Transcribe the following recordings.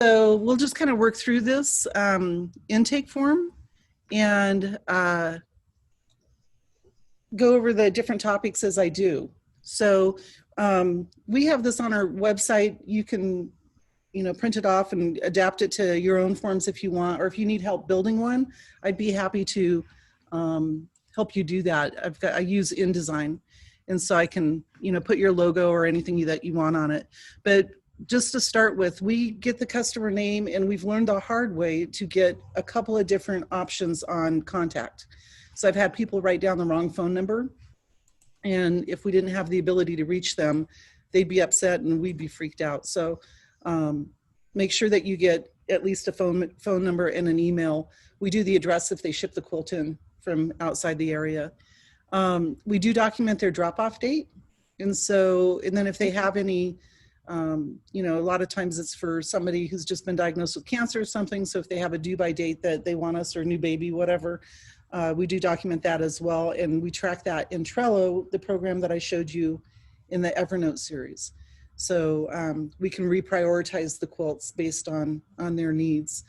So we'll just kind of work through this intake form and go over the different topics as I do. So we have this on our website. You can, print it off and adapt it to your own forms if you want, or if you need help building one, I'd be happy to help you do that. I use InDesign, and so I can, put your logo or anything that you want on it. But just to start with, we get the customer name, and we've learned the hard way to get a couple of different options on contact. So I've had people write down the wrong phone number, and if we didn't have the ability to reach them, they'd be upset and we'd be freaked out. So make sure that you get at least a phone number and an email. We do the address if they ship the quilt in from outside the area. We do document their drop-off date. And then if they have any, a lot of times it's for somebody who's just been diagnosed with cancer or something. So if they have a due by date that they want us, or new baby, whatever, we do document that as well. And we track that in Trello, the program that I showed you in the Evernote series. So we can reprioritize the quilts based on their needs.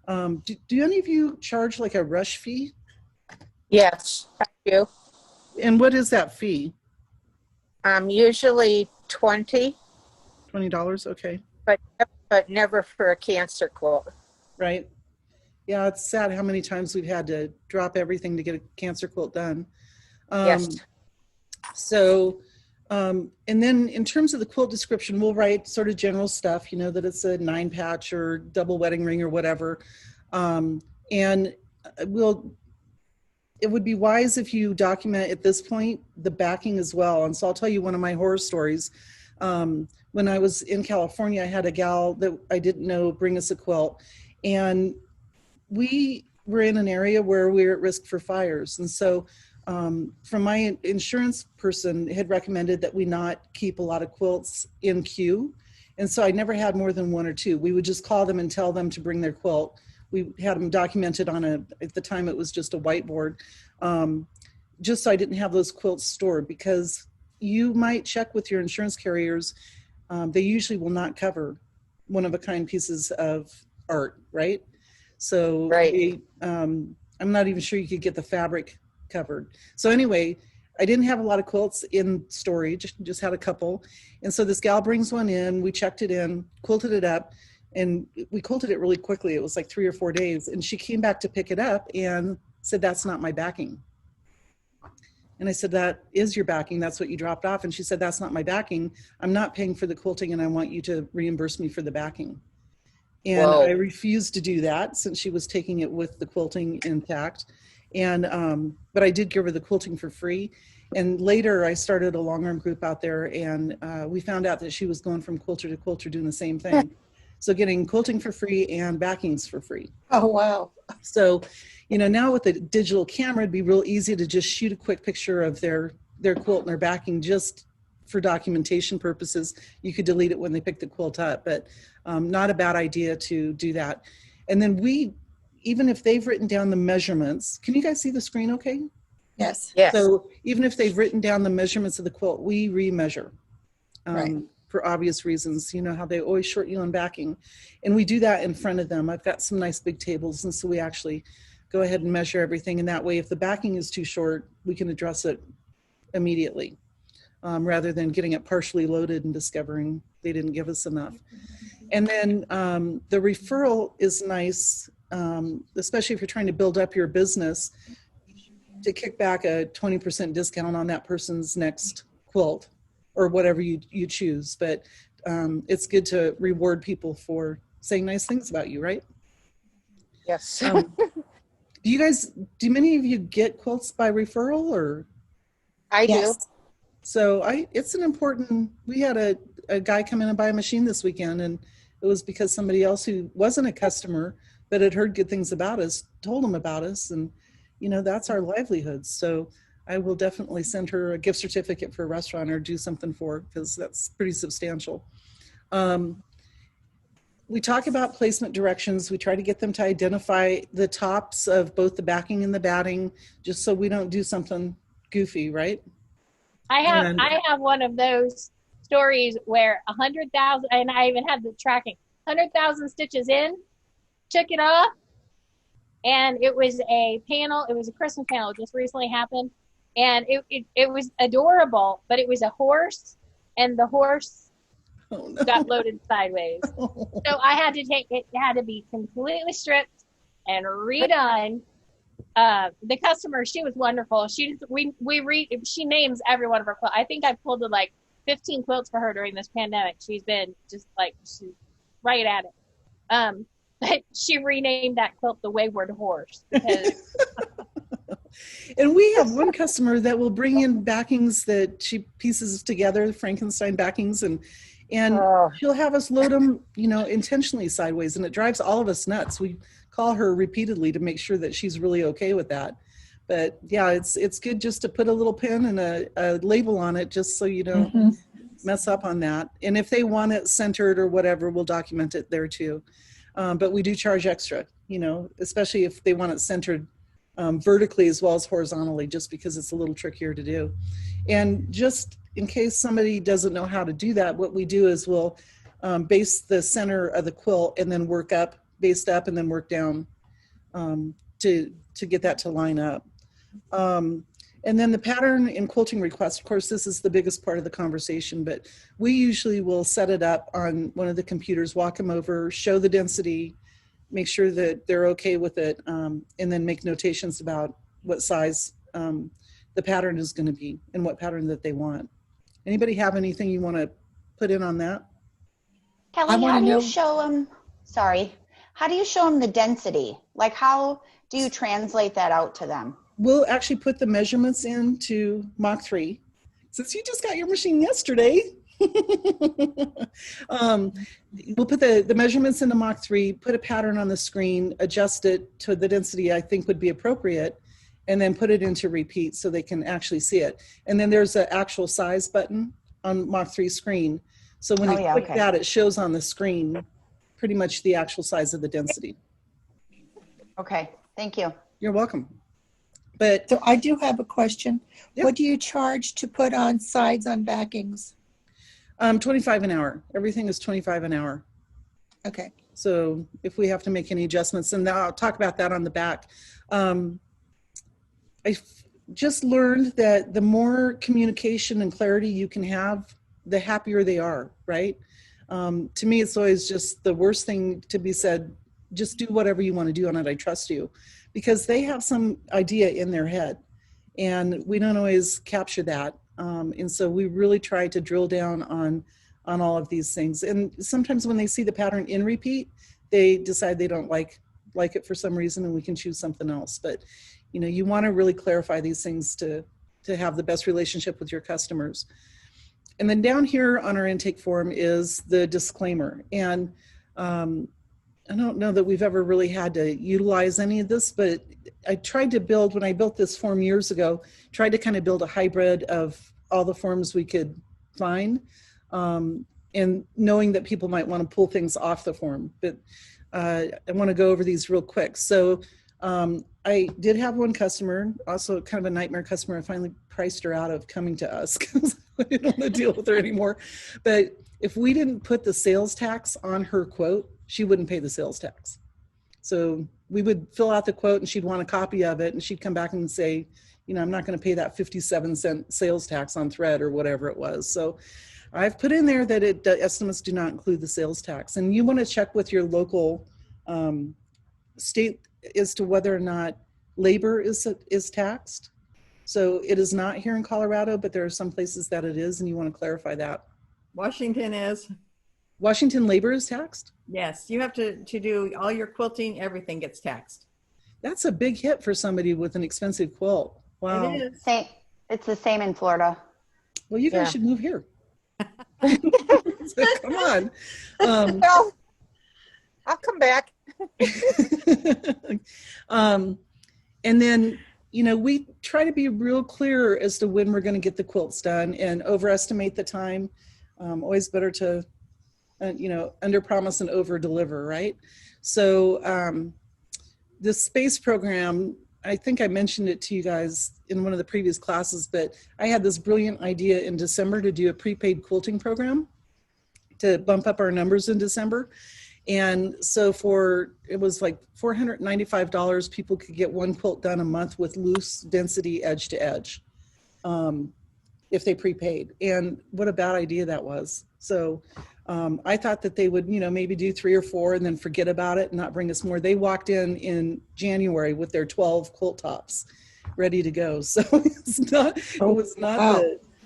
Do any of you charge like a rush fee? Yes, I do. And what is that fee? Usually $20. $20, okay. But never for a cancer quilt. Right. Yeah, it's sad how many times we've had to drop everything to get a cancer quilt done. Yes. So, and then in terms of the quilt description, we'll write sort of general stuff, that it's a 9-patch or double wedding ring or whatever. And it would be wise if you document at this point the backing as well. And so I'll tell you one of my horror stories. When I was in California, I had a gal that I didn't know bring us a quilt, and we were in an area where we were at risk for fires. And so from my insurance person had recommended that we not keep a lot of quilts in queue. And so I never had more than one or two. We would just call them and tell them to bring their quilt. We had them documented on at the time it was just a whiteboard, just so I didn't have those quilts stored, because you might check with your insurance carriers. They usually will not cover one-of-a-kind pieces of art, right? So right. I'm not even sure you could get the fabric covered. So anyway, I didn't have a lot of quilts in storage, just had a couple. And so this gal brings one in, we checked it in, quilted it up, and we quilted it really quickly. It was like 3 or 4 days. And she came back to pick it up and said, "That's not my backing." And I said, "That is your backing. That's what you dropped off." And she said, "That's not my backing. I'm not paying for the quilting, and I want you to reimburse me for the backing." And Whoa. I refused to do that since she was taking it with the quilting intact. And, but I did give her the quilting for free. And later I started a Longarm group out there, and we found out that she was going from quilter to quilter doing the same thing. So getting quilting for free and backings for free. Oh, wow. So, now with the digital camera, it'd be real easy to just shoot a quick picture of their quilt and their backing just for documentation purposes. You could delete it when they pick the quilt up, but not a bad idea to do that. And then even if they've written down the measurements, can you guys see the screen okay? Yes. Yes. So even if they've written down the measurements of the quilt, we remeasure. Right. For obvious reasons, how they always short you on backing. And we do that in front of them. I've got some nice big tables, and so we actually go ahead and measure everything. And that way, if the backing is too short, we can address it immediately, rather than getting it partially loaded and discovering they didn't give us enough. And then the referral is nice, especially if you're trying to build up your business, to kick back a 20% discount on that person's next quilt, or whatever you choose. But it's good to reward people for saying nice things about you, right? Yes. Do many of you get quilts by referral, or? I Yes. do. So it's an important, we had a guy come in and buy a machine this weekend, and it was because somebody else who wasn't a customer but had heard good things about us told him about us, and that's our livelihood. So I will definitely send her a gift certificate for a restaurant or do something for her, because that's pretty substantial. We talk about placement directions. We try to get them to identify the tops of both the backing and the batting, just so we don't do something goofy, right? I have one of those stories where 100,000, and I even had the tracking, 100,000 stitches in, took it off, and it was a panel. It was a Christmas panel. It just recently happened. And it was adorable, but it was a horse, and the horse got loaded sideways. So I had to take it, had to be completely stripped and redone. The customer, she was wonderful. She names every one of her quilts. I think I pulled like 15 quilts for her during this pandemic. She's been just like, she's right at it. But she renamed that quilt the Wayward Horse because and we have one customer that will bring in backings that she pieces together, Frankenstein backings, and she'll have us load them, intentionally sideways, and it drives all of us nuts. We call her repeatedly to make sure that she's really okay with that. But yeah, it's good just to put a little pin and a label on it, just so you don't mess up on that. And if they want it centered or whatever, we'll document it there too. But we do charge extra, especially if they want it centered vertically as well as horizontally, just because it's a little trickier to do. And just in case somebody doesn't know how to do that, what we do is we'll base the center of the quilt and then work up, based up, and then work down to get that to line up. And then the pattern and quilting request, of course, this is the biggest part of the conversation, but we usually will set it up on one of the computers, walk them over, show the density, make sure that they're okay with it, and then make notations about what size the pattern is going to be and what pattern that they want. Anybody have anything you want to put in on that? Kelly, how do you show them, how do you show them the density? Like, how do you translate that out to them? We'll actually put the measurements into Mach 3. Since you just got your machine yesterday, we'll put the measurements into Mach 3, put a pattern on the screen, adjust it to the density I think would be appropriate, and then put it into repeat so they can actually see it. And then there's an actual size button on Mach 3 screen. So when you click that, it shows on the screen pretty much the actual size of the density. Okay, thank you. You're welcome. But so I do have a question. Yep. What do you charge to put on sides on backings? 25 an hour. Everything is 25 an hour. Okay. So if we have to make any adjustments, and I'll talk about that on the back. I just learned that the more communication and clarity you can have, the happier they are, right? To me, it's always just the worst thing to be said, just do whatever you want to do on it, I trust you. Because they have some idea in their head, and we don't always capture that. And so we really try to drill down on all of these things. And sometimes when they see the pattern in repeat, they decide they don't like it for some reason, and we can choose something else. But you want to really clarify these things to have the best relationship with your customers. And then down here on our intake form is the disclaimer. And I don't know that we've ever really had to utilize any of this, but I tried to build, when I built this form years ago, tried to kind of build a hybrid of all the forms we could find, and knowing that people might want to pull things off the form. But I want to go over these real quick. So I did have one customer, also kind of a nightmare customer. I finally priced her out of coming to us because I didn't want to deal with her anymore. But if we didn't put the sales tax on her quote, she wouldn't pay the sales tax. So we would fill out the quote and she'd want a copy of it, and she'd come back and say, I'm not going to pay that 57-cent sales tax on thread or whatever it was. So I've put in there that the estimates do not include the sales tax. And you want to check with your local state as to whether or not labor is taxed. So it is not here in Colorado, but there are some places that it is, and you want to clarify that. Washington is. Washington labor is taxed? Yes, you have to do all your quilting, everything gets taxed. That's a big hit for somebody with an expensive quilt. Wow. It is. It's the same in Florida. Well, you guys should move here. So, come on. Well, I'll come back. And then, we try to be real clear as to when we're going to get the quilts done and overestimate the time. Always better to, under promise and over deliver, right? So the space program, I think I mentioned it to you guys in one of the previous classes, but I had this brilliant idea in December to do a prepaid quilting program to bump up our numbers in December. And so it was like $495, people could get one quilt done a month with loose density edge to edge, if they prepaid. And what a bad idea that was. So I thought that they would, maybe do 3 or 4 and then forget about it and not bring us more. They walked in January with their 12 quilt tops ready to go. So it was not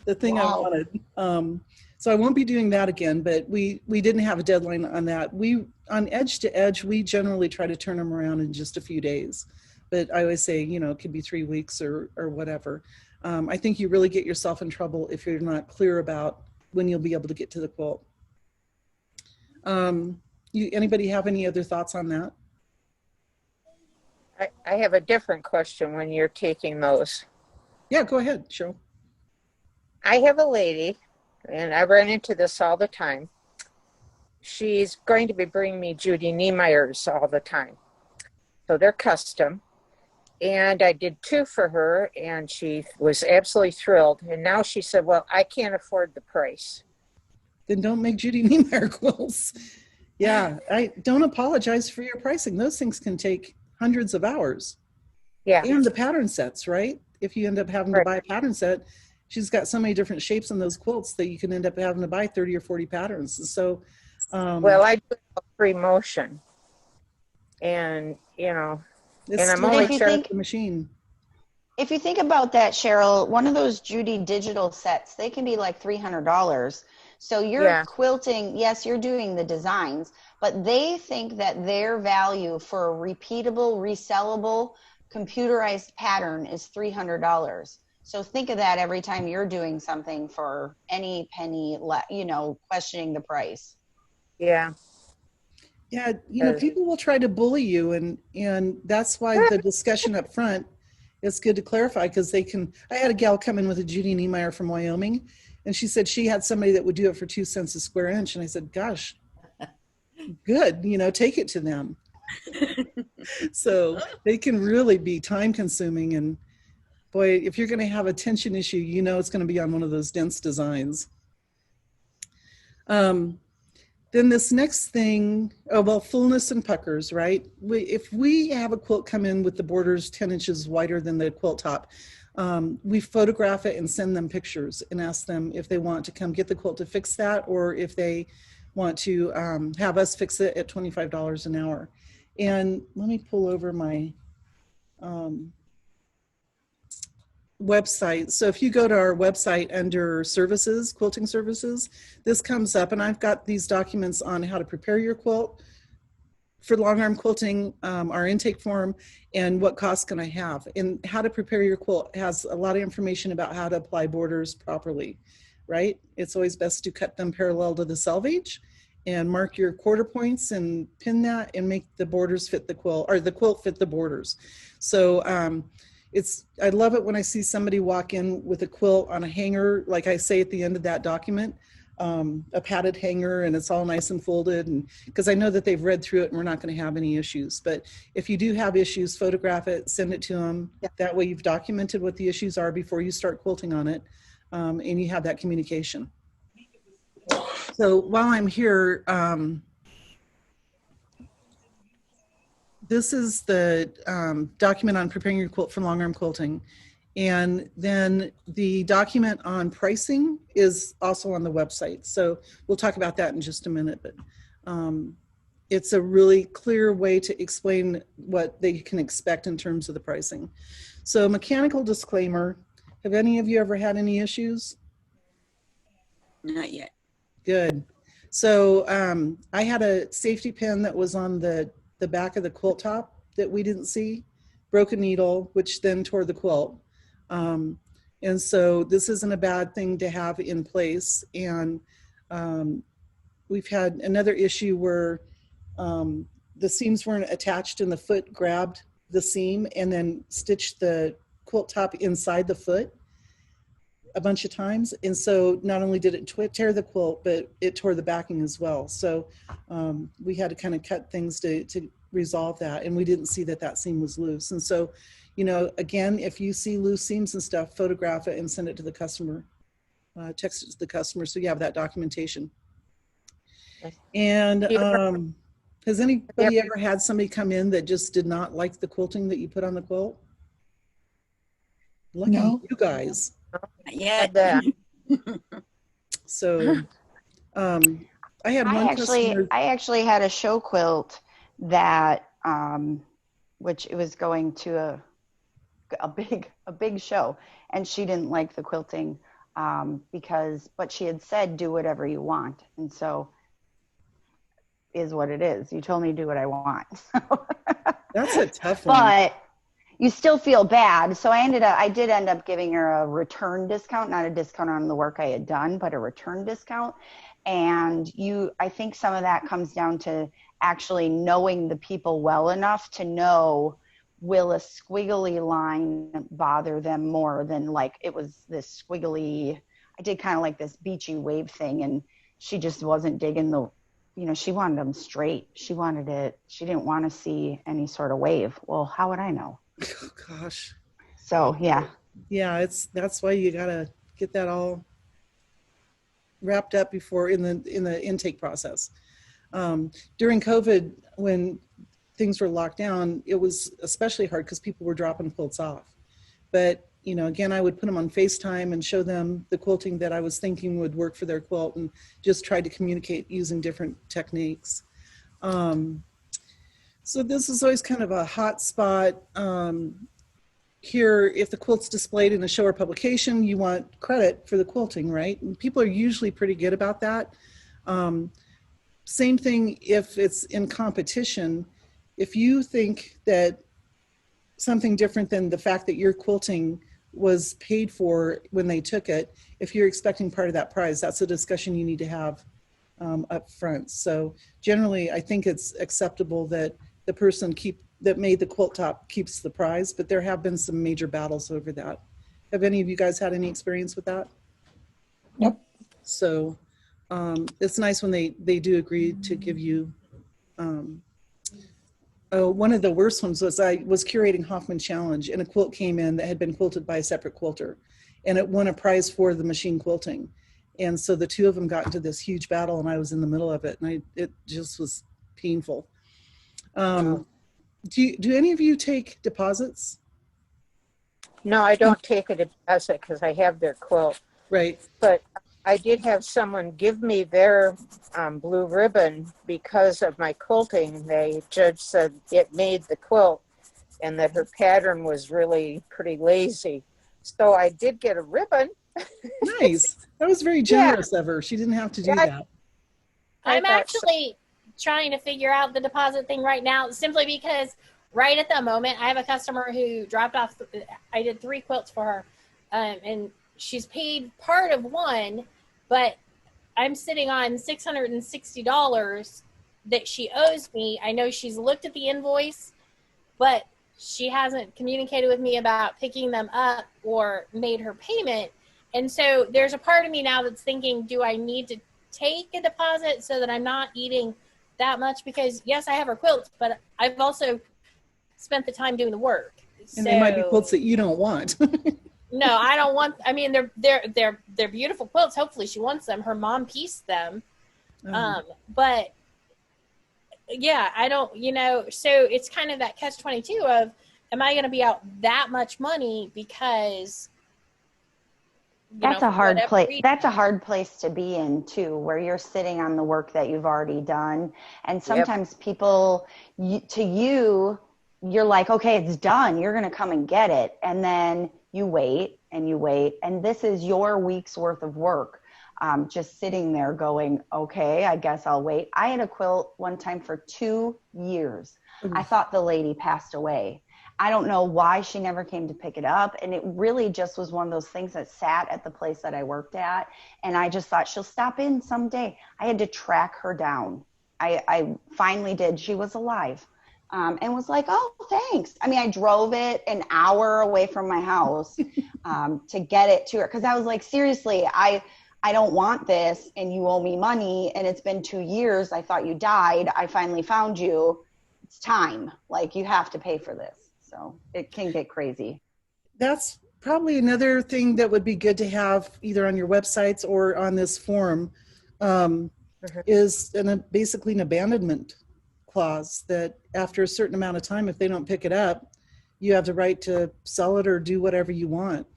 the thing I wanted. So I won't be doing that again, but we didn't have a deadline on that. On edge to edge, we generally try to turn them around in just a few days. But I always say, it could be 3 weeks or whatever. I think you really get yourself in trouble if you're not clear about when you'll be able to get to the quilt. Anybody have any other thoughts on that? I have a different question when you're taking those. Yeah, go ahead, Cheryl. I have a lady, and I run into this all the time. She's going to be bringing me Judy Niemeyer's all the time. So they're custom. And I did 2 for her, and she was absolutely thrilled. And now she said, well, I can't afford the price. Then don't make Judy Niemeyer quilts. Yeah, I don't apologize for your pricing. Those things can take hundreds of hours. Yeah. And the pattern sets, right? If you end up having to buy a pattern set, she's got so many different shapes in those quilts that you can end up having to buy 30 or 40 patterns. And so, well, I do a free motion, and it's and I'm still only a sure the machine. If you think about that, Cheryl, one of those Judy digital sets, they can be like $300. So you're quilting, yes, you're doing the designs, but they think that their value for a repeatable, resellable, computerized pattern is $300. So think of that every time you're doing something for any penny, questioning the price. Yeah. Yeah, people will try to bully you, and that's why the discussion up front, it's good to clarify, because I had a gal come in with a Judy Niemeyer from Wyoming, and she said she had somebody that would do it for 2 cents a square inch. And I said, gosh, good, take it to them. So they can really be time consuming. And boy, if you're going to have a tension issue, it's going to be on one of those dense designs. Then this next thing, fullness and puckers, right? If we have a quilt come in with the borders 10 inches wider than the quilt top, we photograph it and send them pictures and ask them if they want to come get the quilt to fix that, or if they want to have us fix it at $25 an hour. And let me pull over my website. So if you go to our website under services, quilting services, this comes up, and I've got these documents on how to prepare your quilt for longarm quilting, our intake form, and what costs can I have. And how to prepare your quilt has a lot of information about how to apply borders properly, right? It's always best to cut them parallel to the selvage and mark your quarter points and pin that and make the borders fit the quilt, or the quilt fit the borders. So I love it when I see somebody walk in with a quilt on a hanger, like I say at the end of that document, a padded hanger, and it's all nice and folded, and because I know that they've read through it and we're not going to have any issues. But if you do have issues, photograph it, send it to them. Yeah. That way you've documented what the issues are before you start quilting on it, and you have that communication. So while I'm here, this is the document on preparing your quilt for longarm quilting. And then the document on pricing is also on the website. So we'll talk about that in just a minute, but it's a really clear way to explain what they can expect in terms of the pricing. So mechanical disclaimer, have any of you ever had any issues? Not yet. Good. So I had a safety pin that was on the back of the quilt top that we didn't see, broke a needle, which then tore the quilt. And so this isn't a bad thing to have in place. And we've had another issue where the seams weren't attached and the foot grabbed the seam and then stitched the quilt top inside the foot a bunch of times. And so not only did it tear the quilt, but it tore the backing as well. So we had to kind of cut things to resolve that. And we didn't see that seam was loose. And so, again, if you see loose seams and stuff, photograph it and send it to the customer, text it to the customer so you have that documentation. And Has anybody ever had somebody come in that just did not like the quilting that you put on the quilt? Lucky No. you guys. Not yet. So I had one customer. I actually had a show quilt that, which it was going to a big show, and she didn't like the quilting but she had said, do whatever you want. And so is what it is. You told me to do what I want. That's a tough one. But you still feel bad. So I did end up giving her a return discount, not a discount on the work I had done, but a return discount. And I think some of that comes down to actually knowing the people well enough to know, will a squiggly line bother them more than like it was this squiggly, I did kind of like this beachy wave thing, and she just wasn't digging she wanted them straight. She didn't want to see any sort of wave. Well, how would I know? Oh, gosh. So, yeah. Yeah, that's why you got to get that all wrapped up before in the intake process. During COVID, when things were locked down, it was especially hard because people were dropping quilts off. But, again, I would put them on FaceTime and show them the quilting that I was thinking would work for their quilt, and just tried to communicate using different techniques. So this is always kind of a hot spot. Here, if the quilt's displayed in a show or publication, you want credit for the quilting, right? And people are usually pretty good about that. Same thing if it's in competition. If you think that something different than the fact that your quilting was paid for when they took it, if you're expecting part of that prize, that's a discussion you need to have up front. So generally, I think it's acceptable that the person that made the quilt top keeps the prize, but there have been some major battles over that. Have any of you guys had any experience with that? Nope. So it's nice when they do agree to give you. One of the worst ones was I was curating Hoffman Challenge, and a quilt came in that had been quilted by a separate quilter, and it won a prize for the machine quilting. And so the two of them got into this huge battle, and I was in the middle of it, and it just was painful. Do any of you take deposits? No, I don't take a deposit because I have their quilt. Right. But I did have someone give me their blue ribbon because of my quilting. The judge said it made the quilt and that her pattern was really pretty lazy. So I did get a ribbon. Nice. That was very generous of her. She didn't have to do that. I'm actually trying to figure out the deposit thing right now, simply because right at the moment I have a customer who dropped off. I did 3 quilts for her, and she's paid part of one, but I'm sitting on $660 that she owes me. I know she's looked at the invoice, but she hasn't communicated with me about picking them up or made her payment. And so there's a part of me now that's thinking, do I need to take a deposit so that I'm not eating that much? Because yes, I have her quilts, but I've also spent the time doing the work. And they might be quilts that you don't want. No, I don't want. I mean, they're beautiful quilts. Hopefully, she wants them. Her mom pieced them, but yeah, I don't. So it's kind of that catch-22 of, am I going to be out that much money because? That's a hard place. That's a hard place to be in too, where you're sitting on the work that you've already done, and sometimes people, you're like, okay, it's done. You're going to come and get it, and then you wait and you wait, and this is your week's worth of work, just sitting there going, okay, I guess I'll wait. I had a quilt one time for 2 years. I thought the lady passed away. I don't know why she never came to pick it up, and it really just was one of those things that sat at the place that I worked at, and I just thought she'll stop in someday. I had to track her down. I finally did. She was alive. And was like, oh, thanks. I mean, I drove it an hour away from my house to get it to her. Because I was like, seriously, I don't want this, and you owe me money, and it's been 2 years. I thought you died. I finally found you. It's time. Like, you have to pay for this. So it can get crazy. That's probably another thing that would be good to have either on your websites or on this forum is basically an abandonment clause that after a certain amount of time, if they don't pick it up, you have the right to sell it or do whatever you want.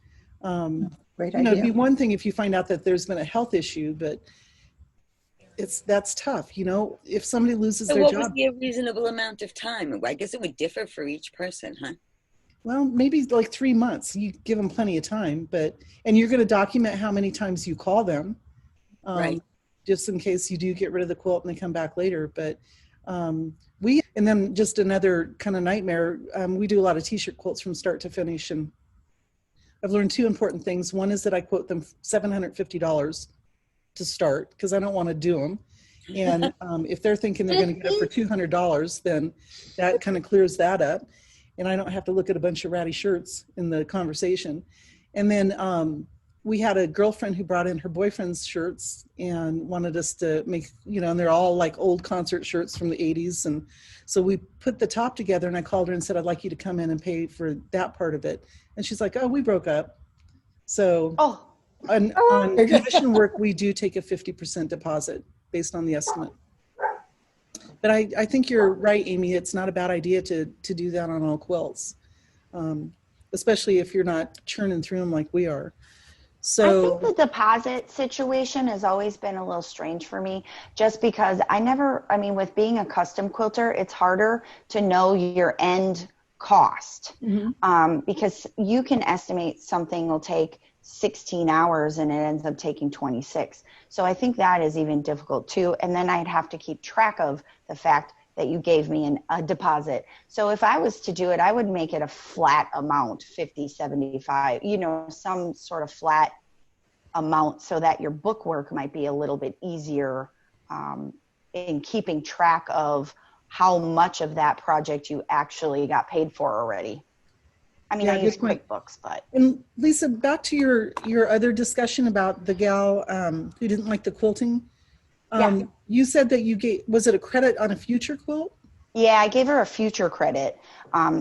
Great You know, it'd be idea. one thing if you find out that there's been a health issue, but that's tough. You know, if somebody loses So their what was job, the reasonable amount of time? I guess it would differ for each person, huh? well, maybe like 3 months. You give them plenty of time, and you're going to document how many times you call them, Right. just in case you do get rid of the quilt and they come back later. But and then just another kind of nightmare. We do a lot of t-shirt quilts from start to finish, and I've learned two important things. One is that I quote them $750 to start because I don't want to do them. And if they're thinking they're going to get it for $200, then that kind of clears that up. And I don't have to look at a bunch of ratty shirts in the conversation. And then we had a girlfriend who brought in her boyfriend's shirts and wanted us to make, you know, and they're all like old concert shirts from the 80s. And so we put the top together, and I called her and said, I'd like you to come in and pay for that part of it. And she's like, oh, we broke up. So on commission work, we do take a 50% deposit based on the estimate. But I think you're right, Amy. It's not a bad idea to do that on all quilts, especially if you're not churning through them like we are. So I think the deposit situation has always been a little strange for me, just because with being a custom quilter, it's harder to know your end cost, because you can estimate something will take 16 hours and it ends up taking 26. So I think that is even difficult too. And then I'd have to keep track of the fact that you gave me a deposit. So if I was to do it, I would make it a flat amount, 50, 75, some sort of flat amount, so that your bookwork might be a little bit easier in keeping track of how much of that project you actually got paid for already. I mean, I use QuickBooks, but. And Lisa, back to your other discussion about the gal who didn't like the quilting. You said that was it a credit on a future quilt? Yeah, I gave her a future credit.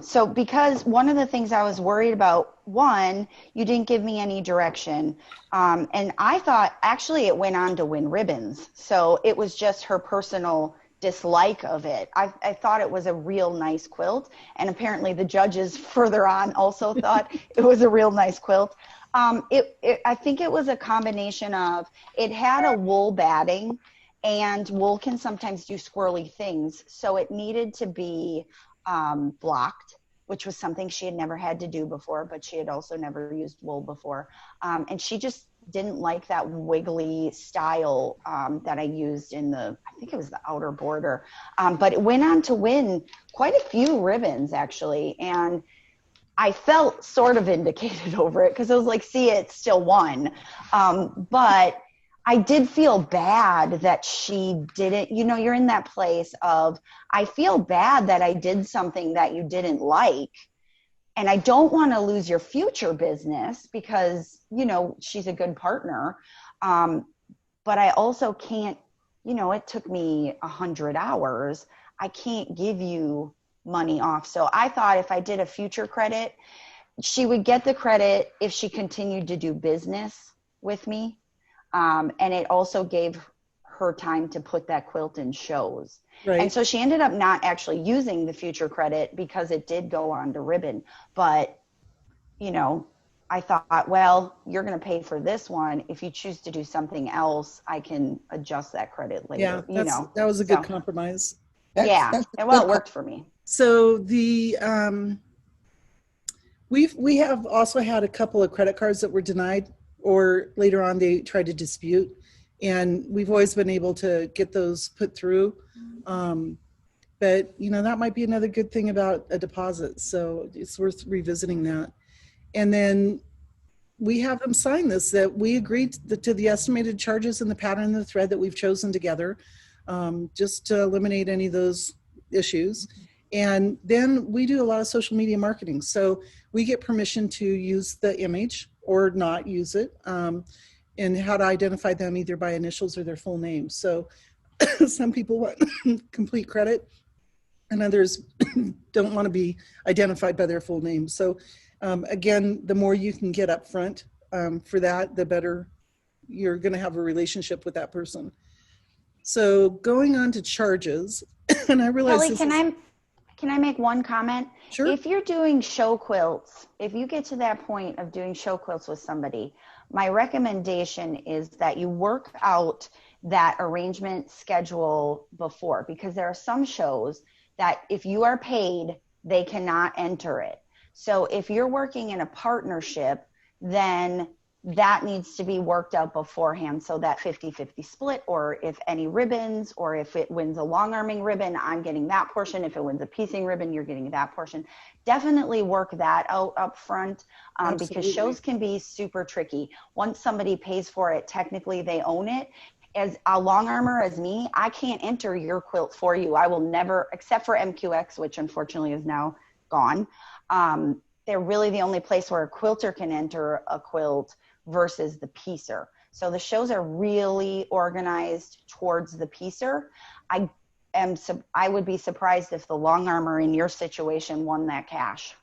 So because one of the things I was worried about, one, you didn't give me any direction. And I thought actually it went on to win ribbons. So it was just her personal dislike of it. I thought it was a real nice quilt. And apparently the judges further on also thought it was a real nice quilt. I think it was a combination of, it had a wool batting, and wool can sometimes do squirrely things. So it needed to be blocked, which was something she had never had to do before, but she had also never used wool before. And she just didn't like that wiggly style that I used in I think it was the outer border. But it went on to win quite a few ribbons, actually. And I felt sort of vindicated over it, because I was like, see, it still won. But I did feel bad that she didn't, you're in that place of, I feel bad that I did something that you didn't like. And I don't want to lose your future business because, she's a good partner. But I also can't, it took me 100 hours. I can't give you money off. So I thought if I did a future credit, she would get the credit if she continued to do business with me. And it also gave her time to put that quilt in shows. Right. And so she ended up not actually using the future credit because it did go on to ribbon. But, I thought, well, you're going to pay for this one. If you choose to do something else, I can adjust that credit later. Yeah, that was a good compromise. And it worked for me. So we have also had a couple of credit cards that were denied, or later on they tried to dispute, and we've always been able to get those put through. But that might be another good thing about a deposit, so it's worth revisiting that. And then we have them sign this, that we agreed to the estimated charges and the pattern and the thread that we've chosen together, just to eliminate any of those issues. And then we do a lot of social media marketing, so we get permission to use the image or not use it, and how to identify them either by initials or their full name. So some people want complete credit, and others don't want to be identified by their full name. So again, the more you can get up front for that, the better you're going to have a relationship with that person. So going on to charges, And I realized Kelly, can I make one comment? Sure. If you're doing show quilts, if you get to that point of doing show quilts with somebody, my recommendation is that you work out that arrangement schedule before, because there are some shows that if you are paid, they cannot enter it. So if you're working in a partnership, then that needs to be worked out beforehand, so that 50-50 split, or if any ribbons, or if it wins a long arming ribbon, I'm getting that portion. If it wins a piecing ribbon, you're getting that portion. Definitely work that out up front, because shows can be super tricky. Once somebody pays for it, technically they own it. As a long armor as me, I can't enter your quilt for you. I will never, except for MQX, which unfortunately is now gone. They're really the only place where a quilter can enter a quilt versus the piecer. So the shows are really organized towards the piecer. I would be surprised if the long armor in your situation won that cash.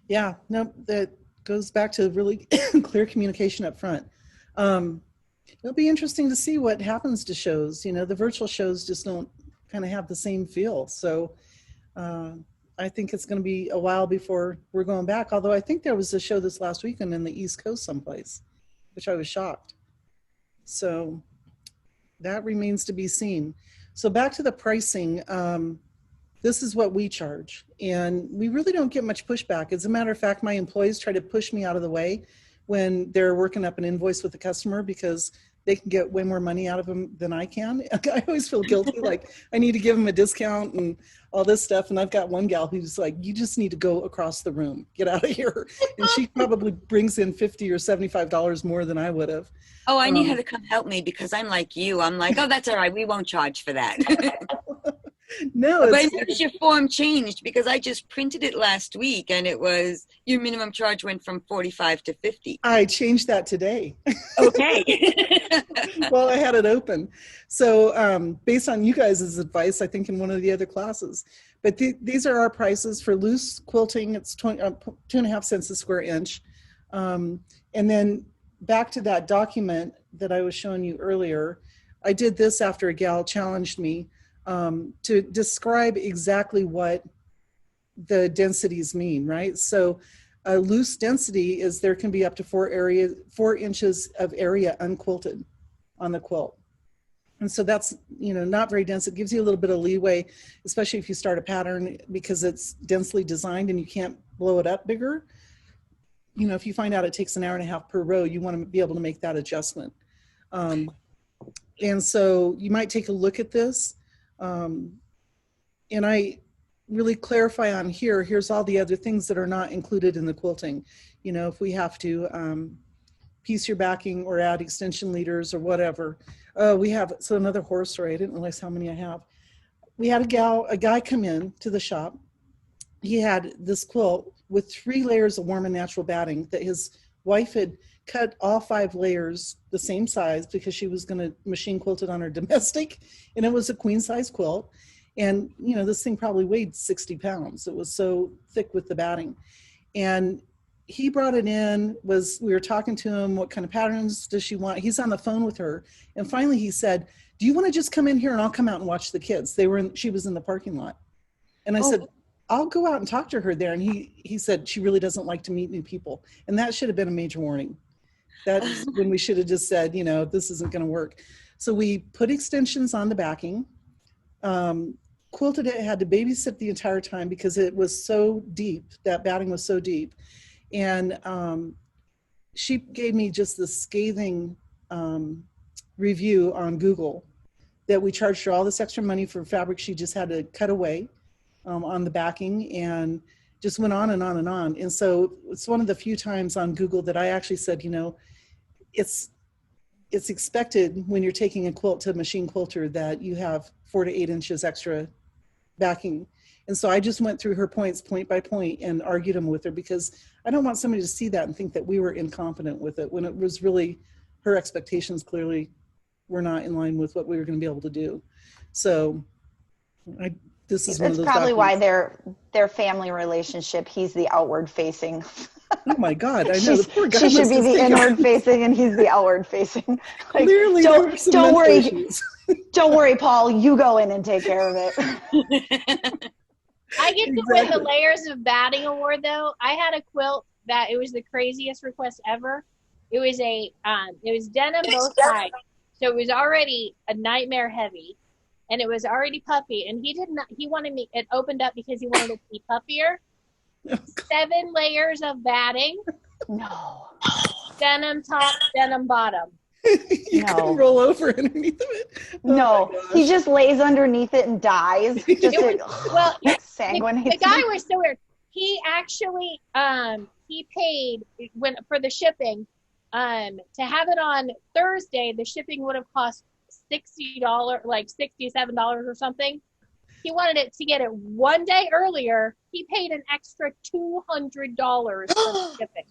Yeah, no, that goes back to really clear communication up front. It'll be interesting to see what happens to shows. You know, the virtual shows just don't kind of have the same feel. So I think it's going to be a while before we're going back. Although I think there was a show this last weekend in the East Coast someplace, which I was shocked. So that remains to be seen. So back to the pricing. This is what we charge. And we really don't get much pushback. As a matter of fact, my employees try to push me out of the way when they're working up an invoice with the customer, because they can get way more money out of them than I can. I always feel guilty, like I need to give them a discount and all this stuff. And I've got one gal who's like, you just need to go across the room, get out of here. And she probably brings in $50 or $75 more than I would have. Oh, I need her to come help me, because I'm like you. I'm like, oh, that's all right. We won't charge for that. No, but I noticed your form changed, because I just printed it last week, and it was your minimum charge went from 45 to 50. I changed that today. Okay. Well, I had it open. So based on you guys' advice, I think in one of the other classes, but these are our prices for loose quilting. It's 2.5 cents a square inch. And then back to that document that I was showing you earlier, I did this after a gal challenged me to describe exactly what the densities mean, right? So a loose density is there can be up to 4 inches of area unquilted on the quilt. And so that's, you know, not very dense. It gives you a little bit of leeway, especially if you start a pattern, because it's densely designed and you can't blow it up bigger. You know, if you find out it takes an hour and a half per row, you want to be able to make that adjustment. And so you might take a look at this. And I really clarify on here, here's all the other things that are not included in the quilting. You know, if we have to piece your backing or add extension leaders or whatever. We have, so another horror story, I didn't realize how many I have. We had a guy come in to the shop. He had this quilt with 3 layers of warm and natural batting that his wife had cut all 5 layers the same size because she was going to machine quilt it on her domestic, and it was a queen size quilt. And, you know, this thing probably weighed 60 pounds. It was so thick with the batting. And he brought it in, we were talking to him, what kind of patterns does she want? He's on the phone with her. And finally he said, do you want to just come in here and I'll come out and watch the kids? She was in the parking lot. And I said, I'll go out and talk to her there. And he said, she really doesn't like to meet new people. And that should have been a major warning. That's when we should have just said, you know, this isn't going to work. So we put extensions on the backing, quilted it, had to babysit the entire time because it was so deep, that batting was so deep. And she gave me just this scathing review on Google that we charged her all this extra money for fabric she just had to cut away on the backing, and just went on and on and on. And so it's one of the few times on Google that I actually said, you know, it's expected when you're taking a quilt to a machine quilter that you have 4 to 8 inches extra backing. And so I just went through her points point by point and argued them with her, because I don't want somebody to see that and think that we were incompetent with it, when it was really her expectations clearly were not in line with what we were going to be able to do. So this is one of those probably documents. why their family relationship, he's the outward facing. Oh my God, I know. The poor guy she should be the inward facing and he's the outward facing. Like, clearly don't worry. Don't worry, Paul. You go in and take care of it. I get to win the Layers of Batting award, though. I had a quilt that it was the craziest request ever. It was denim both sides, so it was already a nightmare heavy, and it was already puffy. And he wanted me. It opened up because he wanted it to be puffier. 7 layers of batting. No. Denim top, denim bottom. You No. couldn't roll over underneath of it. Oh No, he just lays underneath it and dies. Just Well, sanguinates. the guy was so weird. He actually he paid for the shipping. To have it on Thursday, the shipping would have cost $60, like $67 or something. He wanted it to get it one day earlier. He paid an extra $200 for the shipping.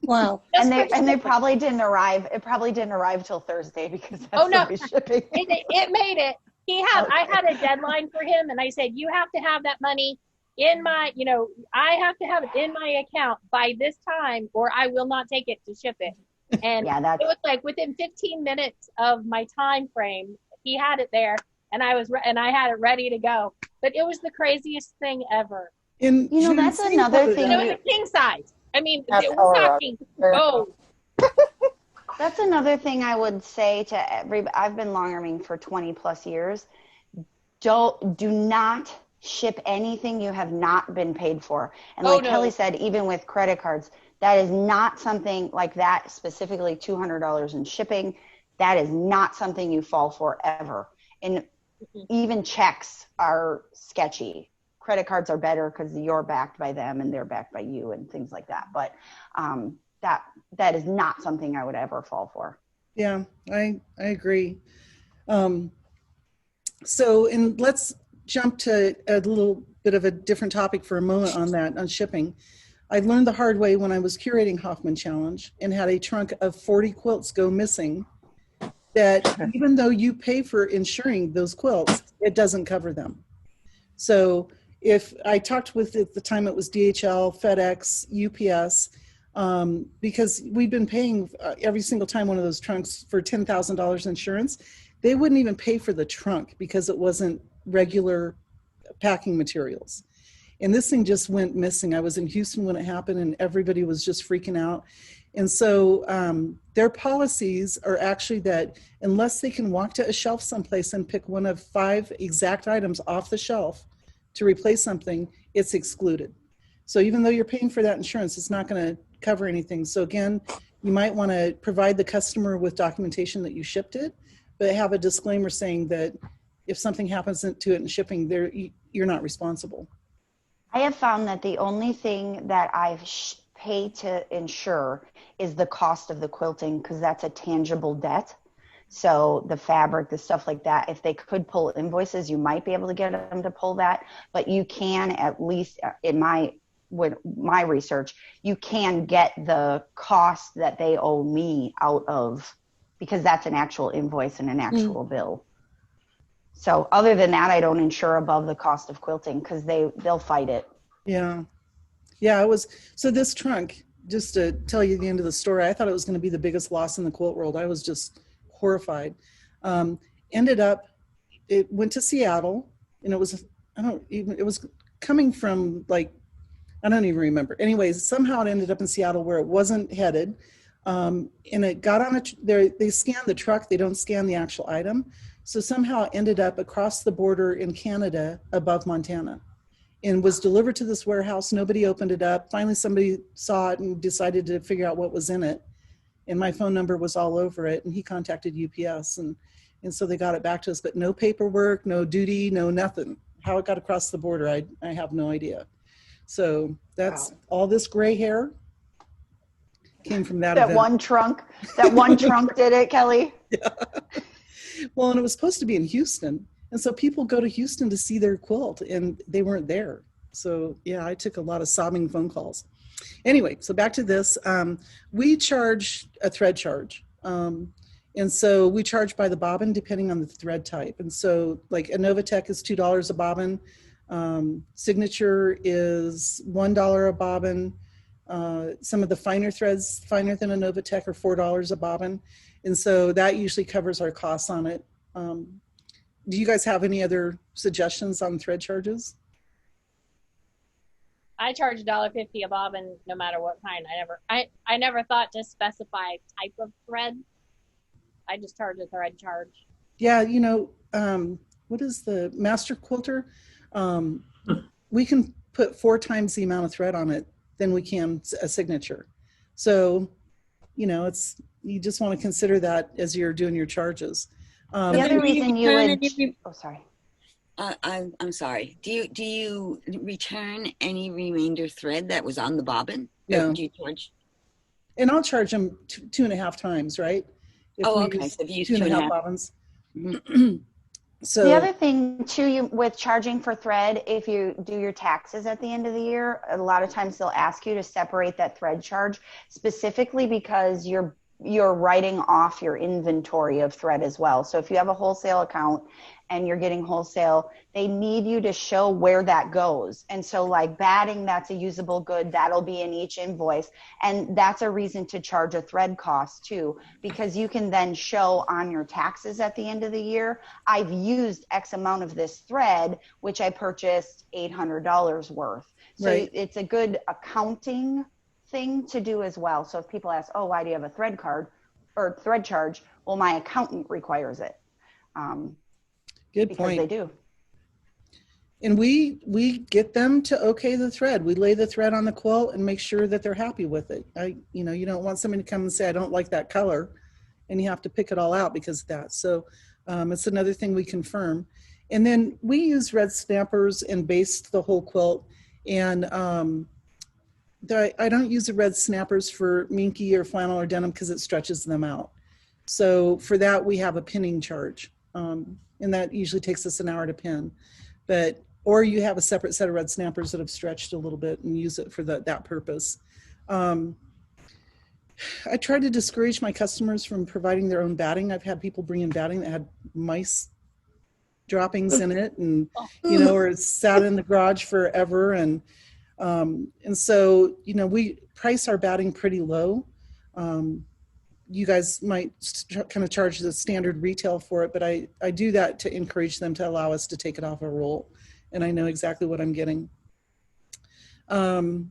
Wow. And they probably didn't arrive. It probably didn't arrive till Thursday because that's the shipping. It made it. I had a deadline for him, and I said, you have to have that money in my, I have to have it in my account by this time, or I will not take it to ship it. And Yeah, it was like within 15 minutes of my time frame, he had it there, and I had it ready to go. But it was the craziest thing ever. And that's another thing. It was a king size. I mean, That's we're talking. Oh, That's another thing I would say to everybody. I've been longarming for 20 plus years. Do not ship anything you have not been paid for. And like Kelly said, even with credit cards, that is not something like that, specifically $200 in shipping. That is not something you fall for ever. And even checks are sketchy. Credit cards are better because you're backed by them and they're backed by you and things like that. But that is not something I would ever fall for. Yeah, I agree. So let's jump to a little bit of a different topic for a moment on shipping. I learned the hard way when I was curating Hoffman Challenge and had a trunk of 40 quilts go missing, that even though you pay for insuring those quilts, it doesn't cover them. So if I talked with, at the time it was DHL, FedEx, UPS, because we've been paying every single time one of those trunks for $10,000 insurance, they wouldn't even pay for the trunk because it wasn't regular packing materials. And this thing just went missing. I was in Houston when it happened and everybody was just freaking out. And so their policies are actually that unless they can walk to a shelf someplace and pick one of 5 exact items off the shelf to replace something, it's excluded. So even though you're paying for that insurance, it's not going to cover anything. So again, you might want to provide the customer with documentation that you shipped it, but have a disclaimer saying that if something happens to it in shipping, you're not responsible. I have found that the only thing that I've paid to insure is the cost of the quilting, because that's a tangible debt. So the fabric, the stuff like that, if they could pull invoices, you might be able to get them to pull that. But you can, at least in my research, you can get the cost that they owe me out of, because that's an actual invoice and an actual bill. So other than that, I don't insure above the cost of quilting because they'll fight it. Yeah. It was, so this trunk, just to tell you the end of the story, I thought it was going to be the biggest loss in the quilt world. I was just horrified. Ended up, it went to Seattle, and it was coming from I don't even remember. Anyways, somehow it ended up in Seattle where it wasn't headed. And it got on they scan the truck, they don't scan the actual item. So somehow it ended up across the border in Canada above Montana and was delivered to this warehouse. Nobody opened it up. Finally, somebody saw it and decided to figure out what was in it. And my phone number was all over it. And he contacted UPS. And so they got it back to us, but no paperwork, no duty, no nothing. How it got across the border, I have no idea. So that's all this gray hair came from that event. One trunk. That one trunk did it, Kelly. Yeah. Well, and it was supposed to be in Houston. And so people go to Houston to see their quilt and they weren't there. So yeah, I took a lot of sobbing phone calls. Anyway, so back to this. We charge a thread charge. And so we charge by the bobbin depending on the thread type. And so like a Novatech is $2 a bobbin. Signature is $1 a bobbin. Some of the finer threads, finer than a Novatech, are $4 a bobbin. And so that usually covers our costs on it. Do you guys have any other suggestions on thread charges? I charge $1.50 a bobbin no matter what kind. I never thought to specify type of thread. I just charge a thread charge. Yeah, you know, what is the master quilter? We can put 4 times the amount of thread on it than we can a signature. So, you know, you just want to consider that as you're doing your charges. The other reason you would, oh, sorry. I'm sorry. Do you return any remainder thread that was on the bobbin? No. Do you charge? And I'll charge them 2.5 times, right? If we Okay. use So if you use 2.5 bobbins. So The other thing too, with charging for thread, if you do your taxes at the end of the year, a lot of times they'll ask you to separate that thread charge specifically because you're writing off your inventory of thread as well. So if you have a wholesale account and you're getting wholesale, they need you to show where that goes. And so like batting, that's a usable good, that'll be in each invoice. And that's a reason to charge a thread cost too, because you can then show on your taxes at the end of the year, I've used X amount of this thread, which I purchased $800 worth. So Right. It's a good accounting thing to do as well. So if people ask, oh, why do you have a thread card or thread charge? Well, my accountant requires it. good Because point. they do. And we get them to okay the thread. We lay the thread on the quilt and make sure that they're happy with it. You know, you don't want somebody to come and say, I don't like that color, and you have to pick it all out because of that. So it's another thing we confirm. And then we use red snappers and baste the whole quilt. And I don't use the red snappers for minky or flannel or denim because it stretches them out. So for that, we have a pinning charge. And that usually takes us an hour to pin. Or you have a separate set of red snappers that have stretched a little bit and use it for that purpose. I try to discourage my customers from providing their own batting. I've had people bring in batting that had mice droppings in it, and you know, or it's sat in the garage forever. And so, you know, we price our batting pretty low. You guys might kind of charge the standard retail for it, but I do that to encourage them to allow us to take it off a roll, and I know exactly what I'm getting. On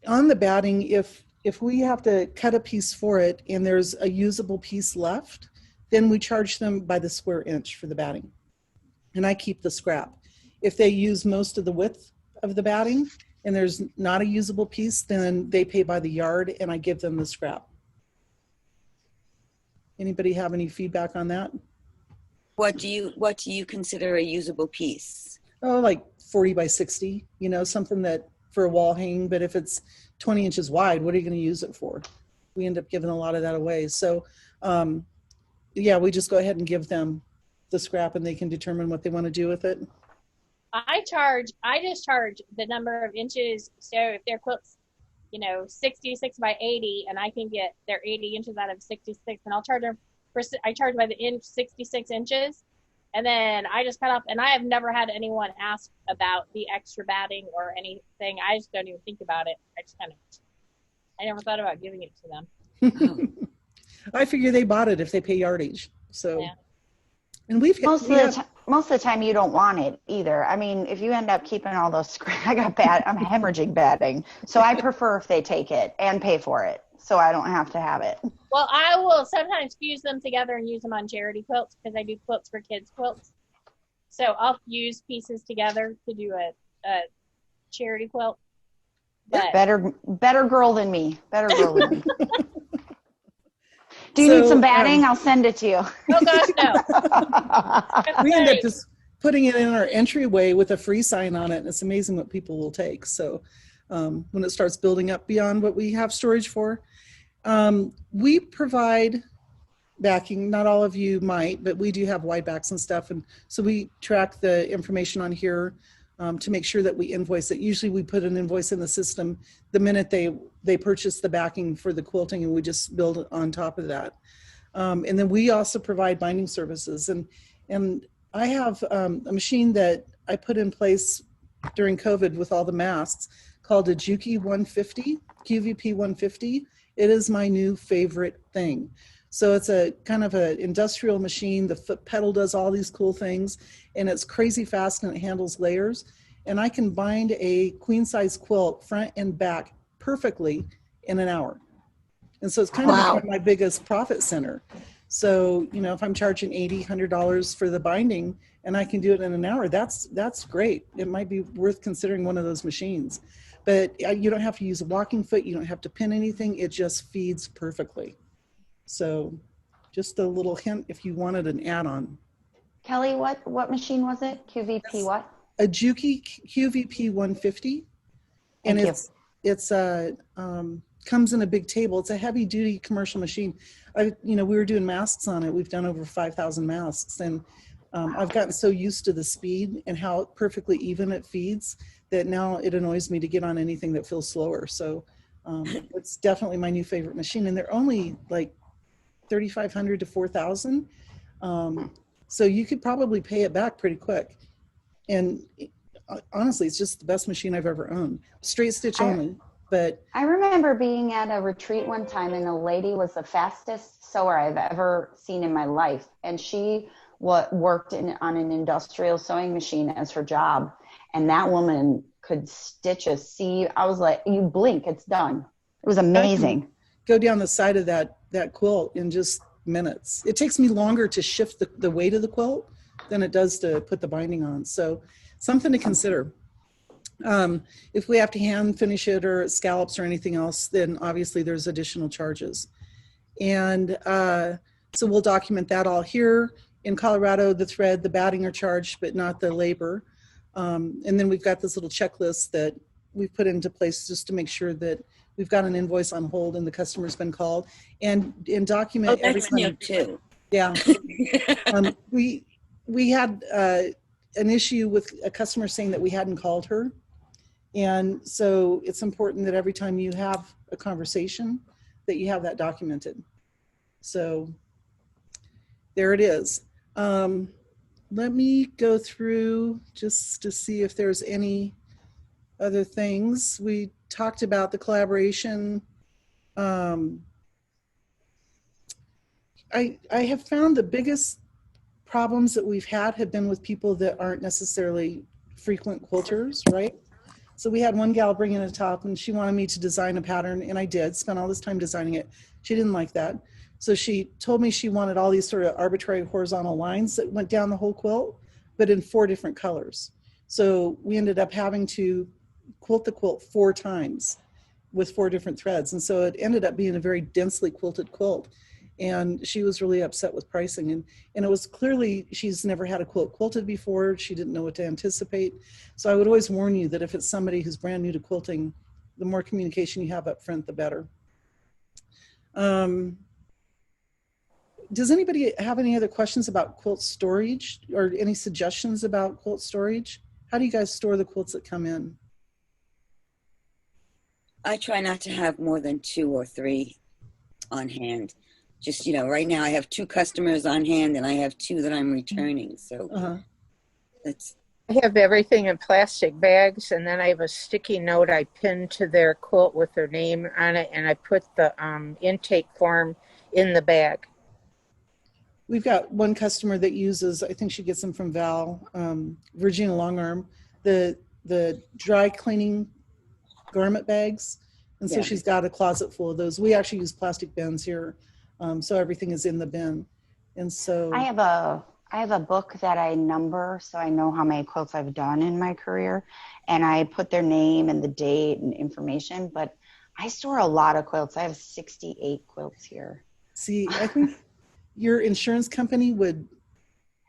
the batting, if we have to cut a piece for it and there's a usable piece left, then we charge them by the square inch for the batting, and I keep the scrap. If they use most of the width of the batting and there's not a usable piece, then they pay by the yard and I give them the scrap. Anybody have any feedback on that? What do you consider a usable piece? Oh, like 40 by 60, you know, something that for a wall hanging, but if it's 20 inches wide, what are you going to use it for? We end up giving a lot of that away. So yeah, we just go ahead and give them the scrap and they can determine what they want to do with it. I just charge the number of inches. So if their quilt's, you know, 66 by 80, and I can get their 80 inches out of 66, and I'll charge them I charge by the inch 66 inches, and then I just cut off. And I have never had anyone ask about the extra batting or anything. I just don't even think about it. I never thought about giving it to them. I figure they bought it if they pay yardage. So, yeah. And most of the time you don't want it either. I mean, if you end up keeping all those I'm hemorrhaging batting. So I prefer if they take it and pay for it, so I don't have to have it. Well, I will sometimes fuse them together and use them on charity quilts because I do quilts for kids quilts. So I'll fuse pieces together to do a charity quilt. But Better girl than me. Better girl than me. Do you need some batting? I'll send it to you. Oh gosh, no. We end up just putting it in our entryway with a free sign on it, and it's amazing what people will take. So when it starts building up beyond what we have storage for, we provide backing. Not all of you might, but we do have wide backs and stuff, and so we track the information on here to make sure that we invoice it. Usually we put an invoice in the system the minute they purchase the backing for the quilting, and we just build on top of that. And then we also provide binding services. And I have a machine that I put in place during COVID with all the masks called a Juki 150, QVP 150. It is my new favorite thing. So it's a kind of an industrial machine. The foot pedal does all these cool things, and it's crazy fast, and it handles layers. And I can bind a queen size quilt front and back perfectly in an hour. And so it's kind of become my biggest profit center. So, you know, if I'm charging $80, $100 for the binding and I can do it in an hour, that's great. It might be worth considering one of those machines. But you don't have to use a walking foot. You don't have to pin anything. It just feeds perfectly. So just a little hint if you wanted an add-on. Kelly, what machine was it? QVP what? A Juki QVP 150. And it's comes in a big table. It's a heavy duty commercial machine. We were doing masks on it. We've done over 5,000 masks, and I've gotten so used to the speed and how perfectly even it feeds that now it annoys me to get on anything that feels slower. So it's definitely my new favorite machine, and they're only like $3,500 to $4,000. So you could probably pay it back pretty quick. And honestly, it's just the best machine I've ever owned. Straight stitch only. But I remember being at a retreat one time, and a lady was the fastest sewer I've ever seen in my life. And she worked on an industrial sewing machine as her job. And that woman could stitch a seam. I was like, you blink, it's done. It was amazing. Go down the side of that quilt in just minutes. It takes me longer to shift the weight of the quilt than it does to put the binding on. So something to consider. If we have to hand finish it or scallops or anything else, then obviously there's additional charges. And so we'll document that all here. In Colorado, the thread, the batting are charged, but not the labor. And then we've got this little checklist that we've put into place just to make sure that we've got an invoice on hold and the customer's been called, and document every time. New too. Yeah. We had an issue with a customer saying that we hadn't called her. And so it's important that every time you have a conversation that you have that documented. So there it is. Let me go through just to see if there's any other things. We talked about the collaboration. I have found the biggest problems that we've had have been with people that aren't necessarily frequent quilters, right? So we had one gal bring in a top, and she wanted me to design a pattern, and I did, spent all this time designing it. She didn't like that. So she told me she wanted all these sort of arbitrary horizontal lines that went down the whole quilt, but in 4 different colors. So we ended up having to quilt the quilt 4 times with 4 different threads. And so it ended up being a very densely quilted quilt. And she was really upset with pricing. And it was clearly, she's never had a quilt quilted before. She didn't know what to anticipate. So I would always warn you that if it's somebody who's brand new to quilting, the more communication you have up front, the better. Does anybody have any other questions about quilt storage or any suggestions about quilt storage? How do you guys store the quilts that come in? I try not to have more than 2 or 3 on hand. Just, right now I have 2 customers on hand, and I have 2 that I'm returning. So that's. I have everything in plastic bags, and then I have a sticky note I pinned to their quilt with their name on it, and I put the intake form in the bag. We've got one customer that uses, I think she gets them from Val, Virginia Longarm, the dry cleaning garment bags. And so she's got a closet full of those. We actually use plastic bins here. So everything is in the bin. And so I have a book that I number, so I know how many quilts I've done in my career, and I put their name and the date and information. But I store a lot of quilts. I have 68 quilts here. See, I think your insurance company would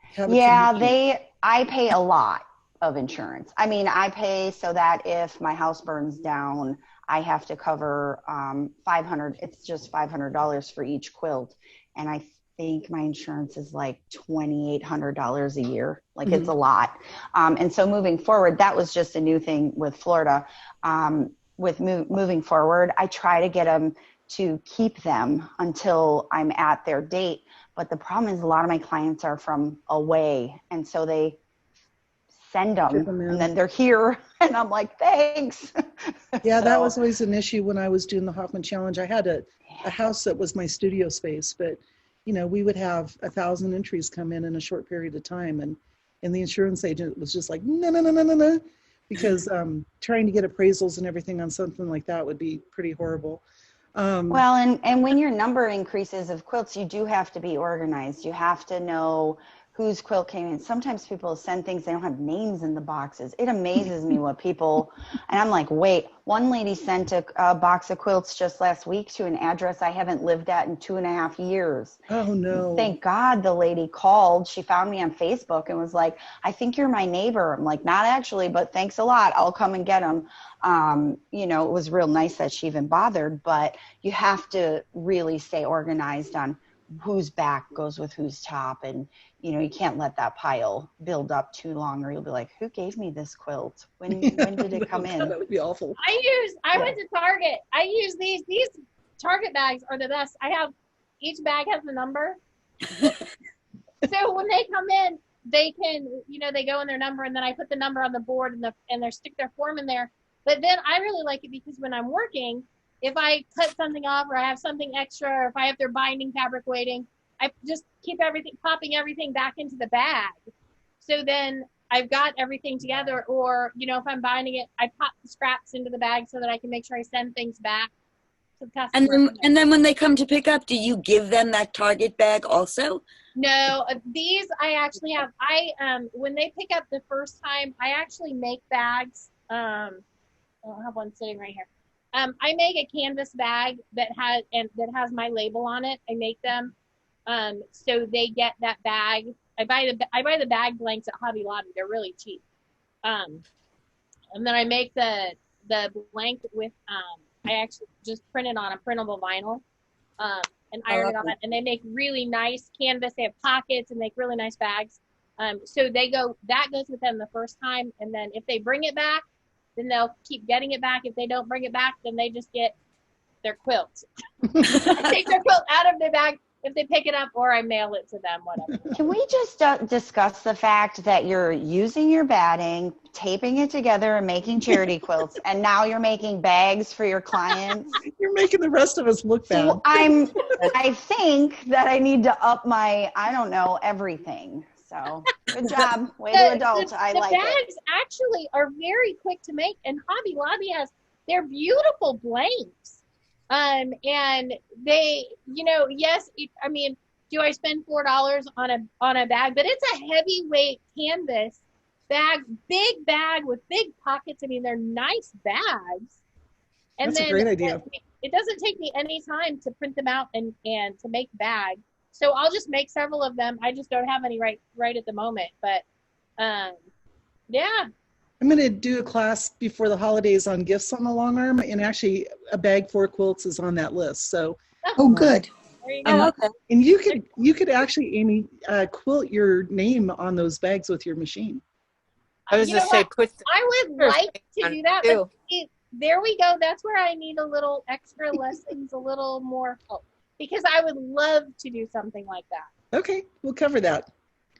have. I pay a lot of insurance. I mean, I pay so that if my house burns down, I have to cover $500. It's just $500 for each quilt, and I think my insurance is like $2,800 a year. Like it's a lot. And so moving forward, that was just a new thing with Florida. With moving forward, I try to get them to keep them until I'm at their date. But the problem is a lot of my clients are from away, and so they send them and then they're here, and I'm like, thanks. Yeah, that was always an issue when I was doing the Hoffman Challenge. I had a house that was my studio space, but we would have 1,000 entries come in a short period of time. And the insurance agent was just like, no, no, no, no, no, no. Because trying to get appraisals and everything on something like that would be pretty horrible. Well, and when your number increases of quilts, you do have to be organized. You have to know whose quilt came in. Sometimes people send things, they don't have names in the boxes. It amazes me what people, and I'm like, wait, one lady sent a box of quilts just last week to an address I haven't lived at in 2.5 years. Oh, no. Thank God the lady called. She found me on Facebook and was like, I think you're my neighbor. I'm like, not actually, but thanks a lot. I'll come and get them. It was real nice that she even bothered, but you have to really stay organized on whose back goes with whose top. And, you can't let that pile build up too long or you'll be like, who gave me this quilt? When did it come in? That would be awful. I went to Target. I use these Target bags are the best. Each bag has a number. So when they come in, they can, they go in their number and then I put the number on the board and they stick their form in there. But then I really like it because when I'm working, if I cut something off or I have something extra or if I have their binding fabric waiting, I just keep popping everything back into the bag. So then I've got everything together, or, if I'm binding it, I pop the scraps into the bag so that I can make sure I send things back to the customer. And then when they come to pick up, do you give them that Target bag also? No, these I actually have. When they pick up the first time, I actually make bags. I have one sitting right here. I make a canvas bag that has my label on it. I make them. So they get that bag. I buy the bag blanks at Hobby Lobby. They're really cheap. And then I make the blank with I actually just print it on a printable vinyl and iron it on it. And they make really nice canvas. They have pockets and make really nice bags. So that goes with them the first time. And then if they bring it back, then they'll keep getting it back. If they don't bring it back, then they just get their quilt. I take their quilt out of their bag if they pick it up, or I mail it to them, whatever. Can we just discuss the fact that you're using your batting, taping it together, and making charity quilts, and now you're making bags for your clients? You're making the rest of us look bad. So I think that I need to up my, everything. So good job. Way to adult. I like it. The bags actually are very quick to make, and Hobby Lobby they're beautiful blanks. And they, yes, do I spend $4 on a bag? But it's a heavyweight canvas bag, big bag with big pockets. They're nice bags. And That's a great idea. It doesn't take me any time to print them out and to make bags. So I'll just make several of them. I just don't have any right at the moment. But yeah. I'm going to do a class before the holidays on gifts on the Longarm, and actually a bag for quilts is on that list. So, Oh, good. There you go. Okay. and you could actually, Amy, quilt your name on those bags with your machine. I was just say I would like to do that, but there we go. That's where I need a little extra lessons, a little more help, because I would love to do something like that. Okay, we'll cover that.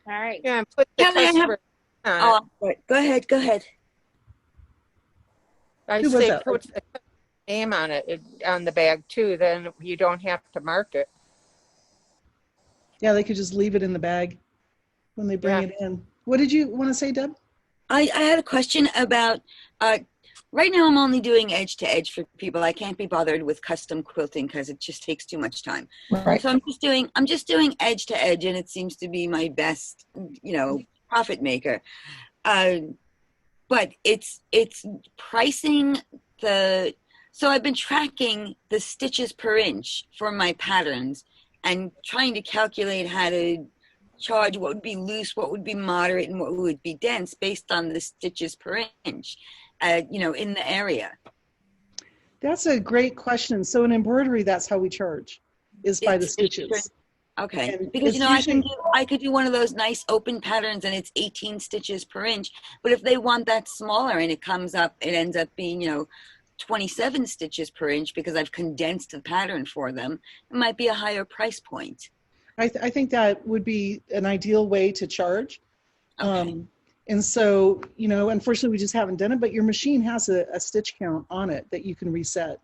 All right. Yeah, and put the Kelly, customer on it. Go ahead. I Who was say that? put the name on it, on the bag too, then you don't have to mark it. Yeah, they could just leave it in the bag when they bring it in. What did you want to say, Deb? I had a question about, right now I'm only doing edge to edge for people. I can't be bothered with custom quilting because it just takes too much time. Right. So I'm just doing edge to edge, and it seems to be my best, profit maker. But it's pricing so I've been tracking the stitches per inch for my patterns and trying to calculate how to charge what would be loose, what would be moderate, and what would be dense based on the stitches per inch, in the area. That's a great question. So in embroidery, that's how we charge, is by the stitches. Okay, And because it's I could do one of those nice open patterns and it's 18 stitches per inch, but if they want that smaller and it ends up being 27 stitches per inch because I've condensed the pattern for them, it might be a higher price point. I think that would be an ideal way to charge. Okay. And so, unfortunately we just haven't done it, but your machine has a stitch count on it that you can reset.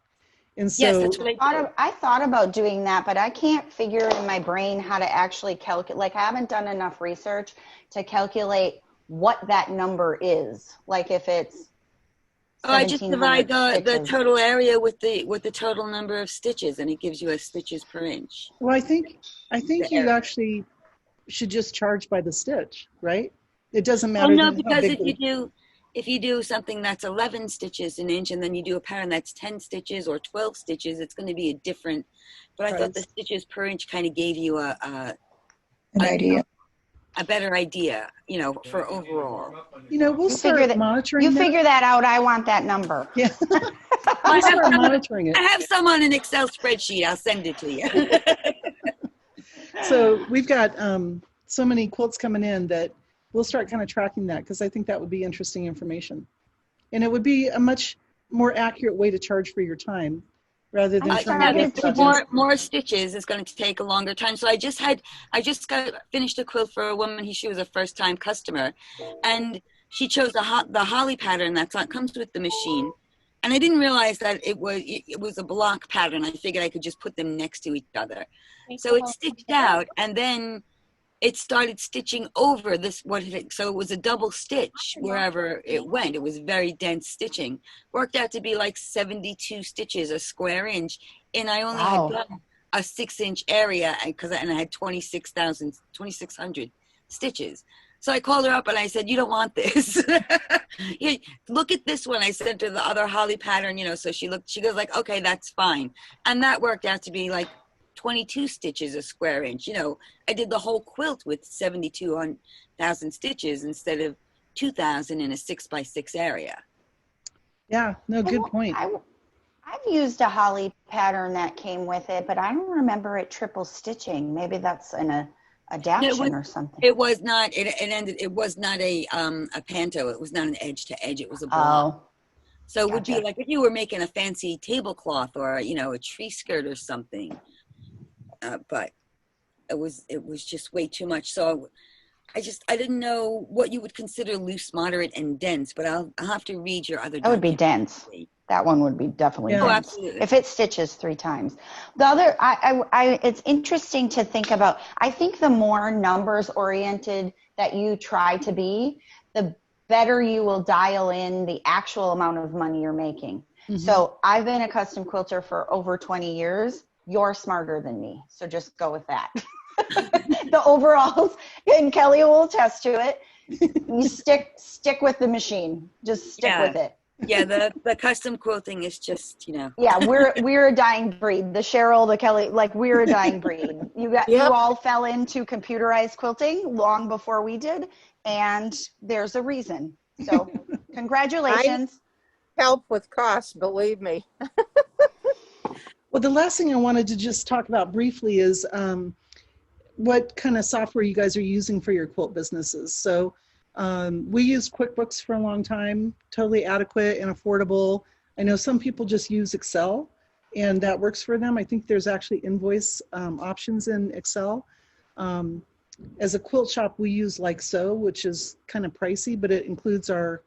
And Yes, so that's what I do. I thought about doing that, but I can't figure in my brain how to actually calculate. Like, I haven't done enough research to calculate what that number is. Like, if it's Oh, I just divide 1,700 the stitches. total area with the total number of stitches, and it gives you a stitches per inch. well, I think The you area. actually should just charge by the stitch, right? It doesn't Well, matter no, then how because big if you do something that's 11 stitches an inch, and then you do a pattern that's 10 stitches or 12 stitches, it's going to be a different. But I thought the price. stitches per inch kind of gave you An idea. a better idea, you know, for overall. You know, we'll You figure start monitoring You that. figure that out. I want that number. Yeah, I we'll start monitoring it. I have some on an Excel spreadsheet. I'll send it to you. So we've got so many quilts coming in that we'll start kind of tracking that, because I think that would be interesting information. And it would be a much more accurate way to charge for your time rather than I trying started to to guess. do- more stitches is going to take a longer time. So I just got finished a quilt for a woman. She was a first time customer, and she chose the holly pattern that comes with the machine. And I didn't realize that it was a block pattern. I figured I could just put them next to each other. So it stitched out, and then it started stitching over this. So it was a double stitch wherever it went. It was very dense stitching. Worked out to be like 72 stitches a square inch, and I only Wow. had done a 6-inch area and I had 2,600 stitches. So I called her up and I said, "You don't want this. Here, look at this one." I sent her the other holly pattern, you know. So she goes like, "Okay, that's fine," and that worked out to be like 22 stitches a square inch. You know, I did the whole quilt with 72,000 stitches instead of 2,000 in a 6x6 area. Yeah, no, good point. I've used a holly pattern that came with it, but I don't remember it triple stitching. Maybe that's an adaptation or something. It was not. It was not a panto. It was not an edge to edge. It was a block. Oh, So it would be gotcha. like if you were making a fancy tablecloth or, you know, a tree skirt or something. But it was just way too much. So I didn't know what you would consider loose, moderate, and dense. But I'll have to read your other. That would be dense. That one would be definitely Yeah. Oh, dense. absolutely. If it stitches 3 times. The other, it's interesting to think about. I think the more numbers oriented that you try to be, the better you will dial in the actual amount of money you're making. Mhm. So I've been a custom quilter for over 20 years. You're smarter than me. So just go with that. The overalls, and Kelly will attest to it. You stick with the machine. Just stick with it. Yeah, the custom quilting is just, you know. Yeah, we're a dying breed. The Cheryl, the Kelly, like we're a dying breed. You all fell into computerized quilting long before we did, and there's a reason. So congratulations. Help with costs, believe me. Well, the last thing I wanted to just talk about briefly is what kind of software you guys are using for your quilt businesses. So we used QuickBooks for a long time, totally adequate and affordable. I know some people just use Excel and that works for them. I think there's actually invoice options in Excel. As a quilt shop, we use Like So, which is kind of pricey, but it includes our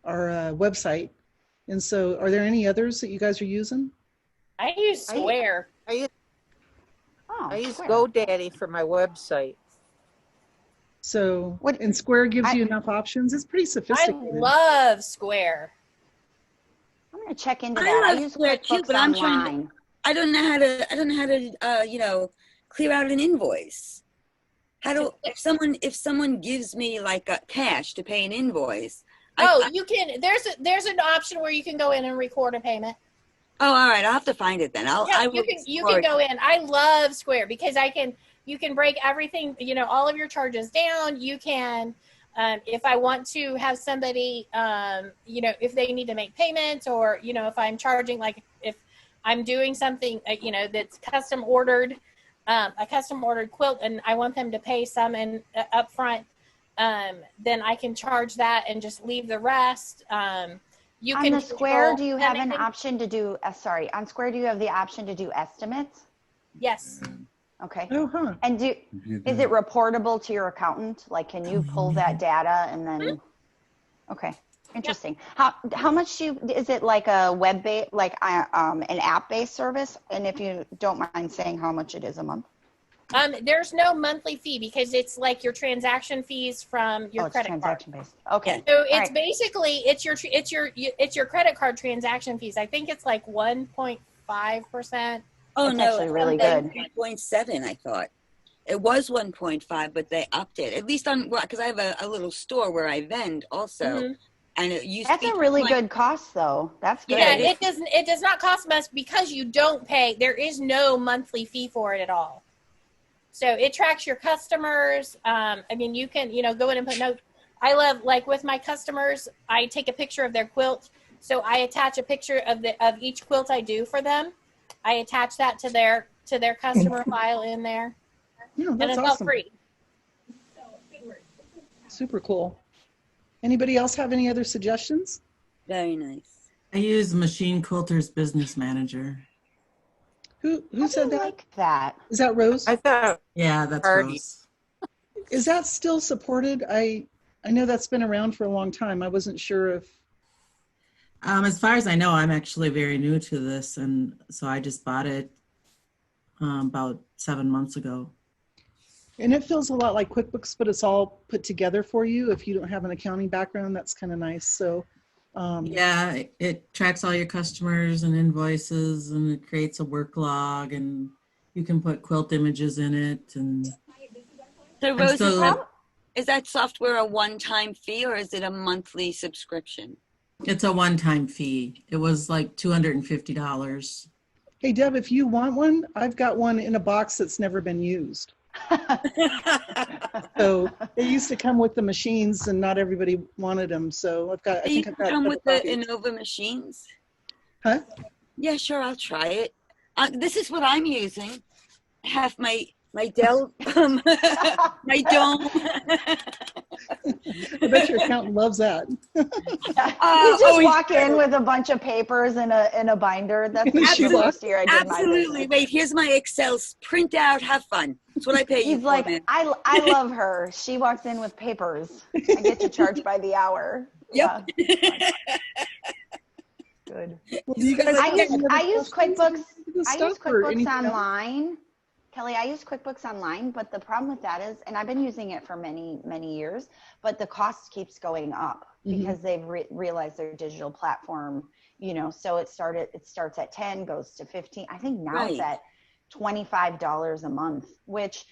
website. And so are there any others that you guys are using? I use Square. I use Square. GoDaddy for my website. So, and Square gives you enough options. It's pretty I sophisticated. love Square. I'm gonna check into I that. I love use Square too, QuickBooks but I'm online. I don't know how to you know, clear out an invoice. If someone gives me like a cash to pay an invoice. You can. There's an option where you can go in and record a payment. Oh, all right. I'll have to find it then. You can go in. I love Square because you can break everything, you know, all of your charges down. You can, if I want to have somebody, you know, if they need to make payments, or, you know, if I'm charging, like if I'm doing something, you know, that's custom ordered, a custom ordered quilt, and I want them to pay some up front, then I can charge that and just leave the rest. On the Square, do you have an option to do, on Square, do you have the option to do estimates? Yes. Okay. Oh, huh. And is it reportable to your accountant? Like, can you pull that data and then, okay. Interesting. How much is it like a web based, like an app based service? And if you don't mind saying how much it is a month? There's no monthly fee because it's like your transaction fees from your credit transaction card. Based. Okay. So it's right. basically it's your credit card transaction fees. I think it's like 1.5%. Oh, It's no, actually really good. 1.7, I thought. It was 1.5, but they upped it. At least on, because I have a little store where I vend also. Mm-hmm. And it used That's to be a really good cost, though. That's good. Yeah, it does not cost much because you don't pay. There is no monthly fee for it at all. So it tracks your customers. I mean, you can, go in and put notes. I love, like with my customers, I take a picture of their quilt. So I attach a picture of each quilt I do for them. I attach that to their customer file in there. Yeah, and that's it's awesome. all free. Super cool. Anybody else have any other suggestions? Very nice. I use Machine Quilters Business Manager. Who said that? Like that. Is that Rose? I thought Yeah, that's Already. Rose. Is that still supported? I know that's been around for a long time. I wasn't sure if. As far as I know, I'm actually very new to this, and so I just bought it about 7 months ago. And it feels a lot like QuickBooks, but it's all put together for you. If you don't have an accounting background, that's kind of nice. So, Yeah, it tracks all your customers and invoices, and it creates a work log, and you can put quilt images in it. And So, Rose, so is that software a one-time fee or is it a monthly subscription? it's a one-time fee. It was like $250. hey, Deb, if you want one, I've got one in a box that's never been used. So they used to come with the machines, and not everybody wanted them. So I've got. I You think I've can got. come with the copies. Innova machines? Huh? Yeah, sure, I'll try it. This is what I'm using. I have my Dell, my dome. I bet your accountant loves that. You just walk in with a bunch of papers and a binder. That's the first year I did mine. Absolutely. Wait, here's my Excels. Print out, have fun. That's what I pay you He's for, like, man. I love her. She walks in with papers. I get to charge by the hour. Yep. Yeah, good. Well, do you guys I have any other use questions QuickBooks. on this I stuff use or QuickBooks anything else? Online. Kelly, I use QuickBooks Online, but the problem with that is, and I've been using it for many, many years, but the cost keeps going up because they've realized their digital platform, so it starts at 10, goes to 15. I think now it's at $25 a month, which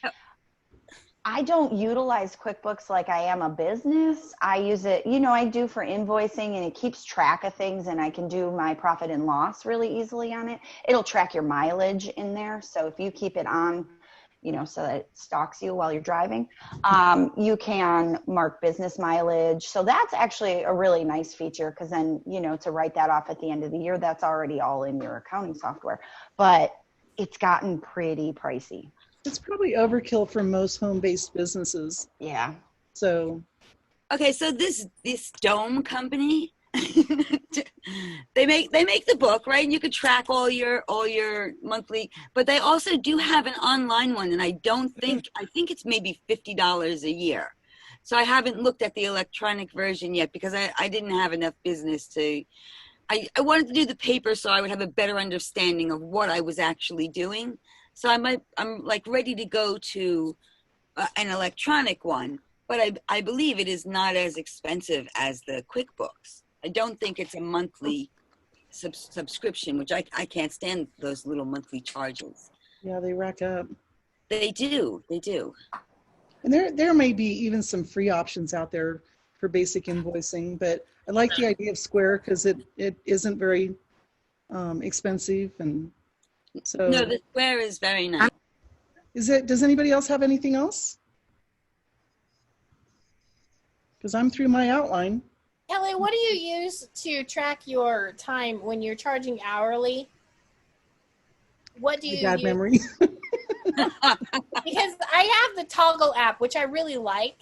I don't utilize QuickBooks like I am a business. I use it, I do for invoicing, and it keeps track of things, and I can do my profit and loss really easily on it. It'll track your mileage in there. So if you keep it on, so that it stalks you while you're driving, you can mark business mileage. So that's actually a really nice feature, because then, to write that off at the end of the year, that's already all in your accounting software. But it's gotten pretty pricey. It's probably overkill for most home-based businesses. Yeah. So. Okay, so this Dome company, they make the book, right? And you could track all your monthly, but they also do have an online one, and I think it's maybe $50 a year. So I haven't looked at the electronic version yet because I didn't have enough business to. I wanted to do the paper so I would have a better understanding of what I was actually doing. So I'm like ready to go to an electronic one, but I believe it is not as expensive as the QuickBooks. I don't think it's a monthly subscription, which I can't stand those little monthly charges. Yeah, they rack up. They do. And there may be even some free options out there for basic invoicing, but I like the idea of Square because it isn't very expensive, and so. No, the Square is very nice. Does anybody else have anything else? Because I'm through my outline. Kelly, what do you use to track your time when you're charging hourly? What do you Bad use? memory. Because I have the Toggle app, which I really like,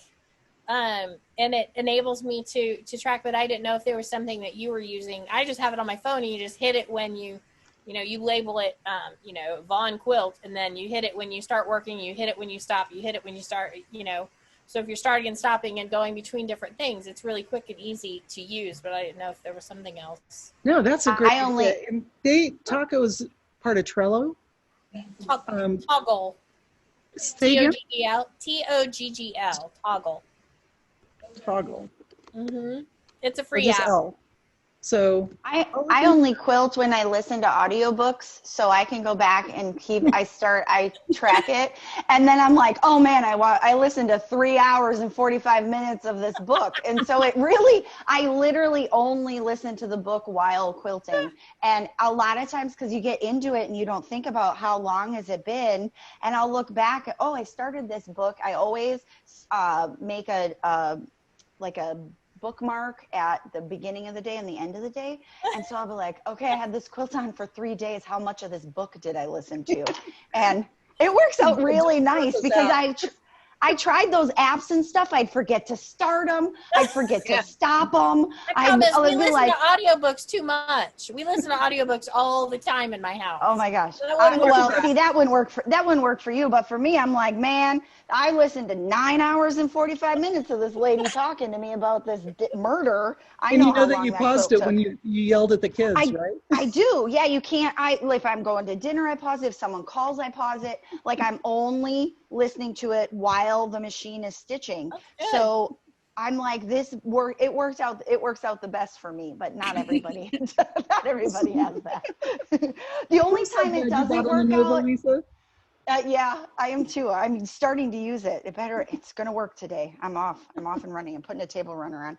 and it enables me to track, but I didn't know if there was something that you were using. I just have it on my phone, and you just hit it when you label it, Vaughn Quilt, and then you hit it when you start working, you hit it when you stop, you hit it when you start, So if you're starting and stopping and going between different things, it's really quick and easy to use. But I didn't know if there was something else. No, that's a great I only- idea. And Taco is part of Trello. Toggle. Say again? Toggl. Toggle. Toggle. It's a Or free just app. L. So I only quilt when I listen to audiobooks, so I can go back and I track it, and then I'm like, oh man, I listened to 3 hours and 45 minutes of this book, and so I literally only listen to the book while quilting, and a lot of times because you get into it and you don't think about how long has it been, and I'll look back, oh, I started this book. I always make a bookmark at the beginning of the day and the end of the day, and so I'll be like, okay, I had this quilt on for 3 days, how much of this book did I listen to? And it works out really nice because I tried those apps and stuff. I'd forget to start them. I'd forget to stop them. We listen to audiobooks too much. We listen to audiobooks all the time in my house. Oh my gosh. So that wouldn't work for you, but for me, I'm like, man, I listened to 9 hours and 45 minutes of this lady talking to me about this murder. And you know that you paused it when you yelled at the kids, right? I do. Yeah, you can't. If I'm going to dinner, I pause it. If someone calls, I pause it. Like I'm only listening to it while the machine is stitching. So I'm like, it works out the best for me, but not everybody. Not everybody has that. The only time it doesn't work out. Lisa? Yeah, I am too. I'm starting to use it. It's going to work today. I'm off and running. I'm putting a table runner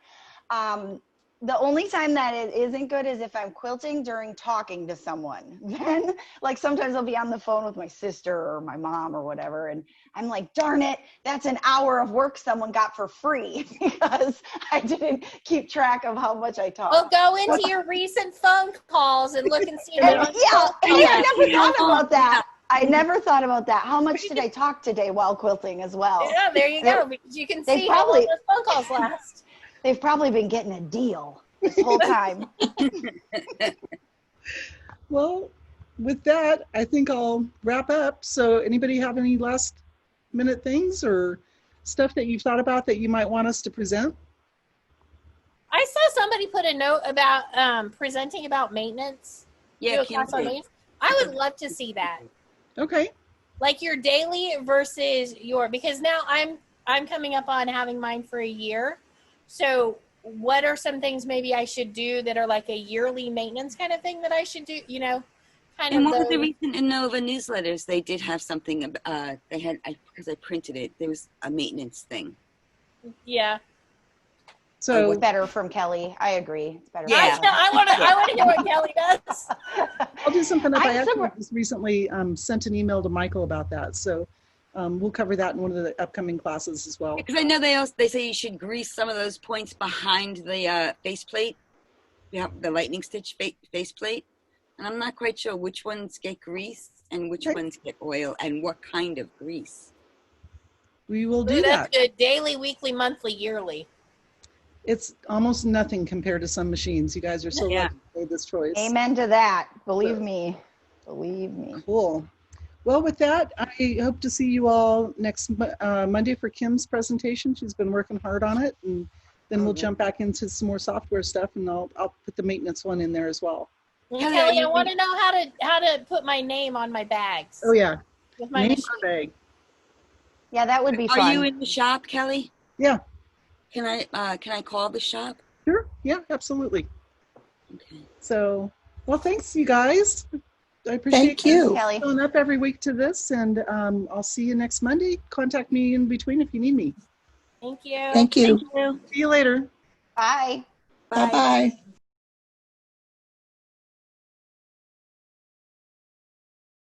on. The only time that it isn't good is if I'm quilting during talking to someone. Then, like, sometimes I'll be on the phone with my sister or my mom or whatever, and I'm like, darn it, that's an hour of work someone got for free because I didn't keep track of how much I talked. Well, go into your recent phone calls and look and see. I never thought about that. I never thought about that. How much did I talk today while quilting as well? Yeah, there you go. Because you can see how long those phone calls last. They've probably been getting a deal this whole time. Well, with that, I think I'll wrap up. So anybody have any last minute things or stuff that you've thought about that you might want us to present? I saw somebody put a note about presenting about maintenance. Yeah, I would love to see that. Okay. Like your daily versus because now I'm coming up on having mine for a year. So what are some things maybe I should do that are like a yearly maintenance kind of thing that I should do, And what was the recent Innova newsletters? They did have something, because I printed it, there was a maintenance thing. Yeah. So it's better from Kelly. I agree. It's better. Yeah. I want to hear what Kelly does. I'll do something up. I actually just recently sent an email to Michael about that. So we'll cover that in one of the upcoming classes as well. Because I know they say you should grease some of those points behind the faceplate. You have the lightning stitch faceplate. And I'm not quite sure which ones get grease and which ones get oil and what kind of grease. We will do That's that. good. Daily, weekly, monthly, yearly. It's almost nothing compared to some machines. You guys are so lucky to make this choice. Amen to that. Believe me. Believe me. Cool. Well, with that, I hope to see you all next Monday for Kim's presentation. She's been working hard on it, and then we'll jump back into some more software stuff, and I'll put the maintenance one in there as well. Kelly, I want to know how to put my name on my bags. Oh yeah, with my name per bag. Yeah, that would be fun. Are you in the shop, Kelly? Yeah. Can I call the shop? Sure. Yeah, absolutely. Okay. So, well, thanks, you guys. I appreciate you showing up every week to this, and I'll see you next Monday. Contact me in between if you need me. Thank you. Thank you. See you later. Bye. Bye-bye.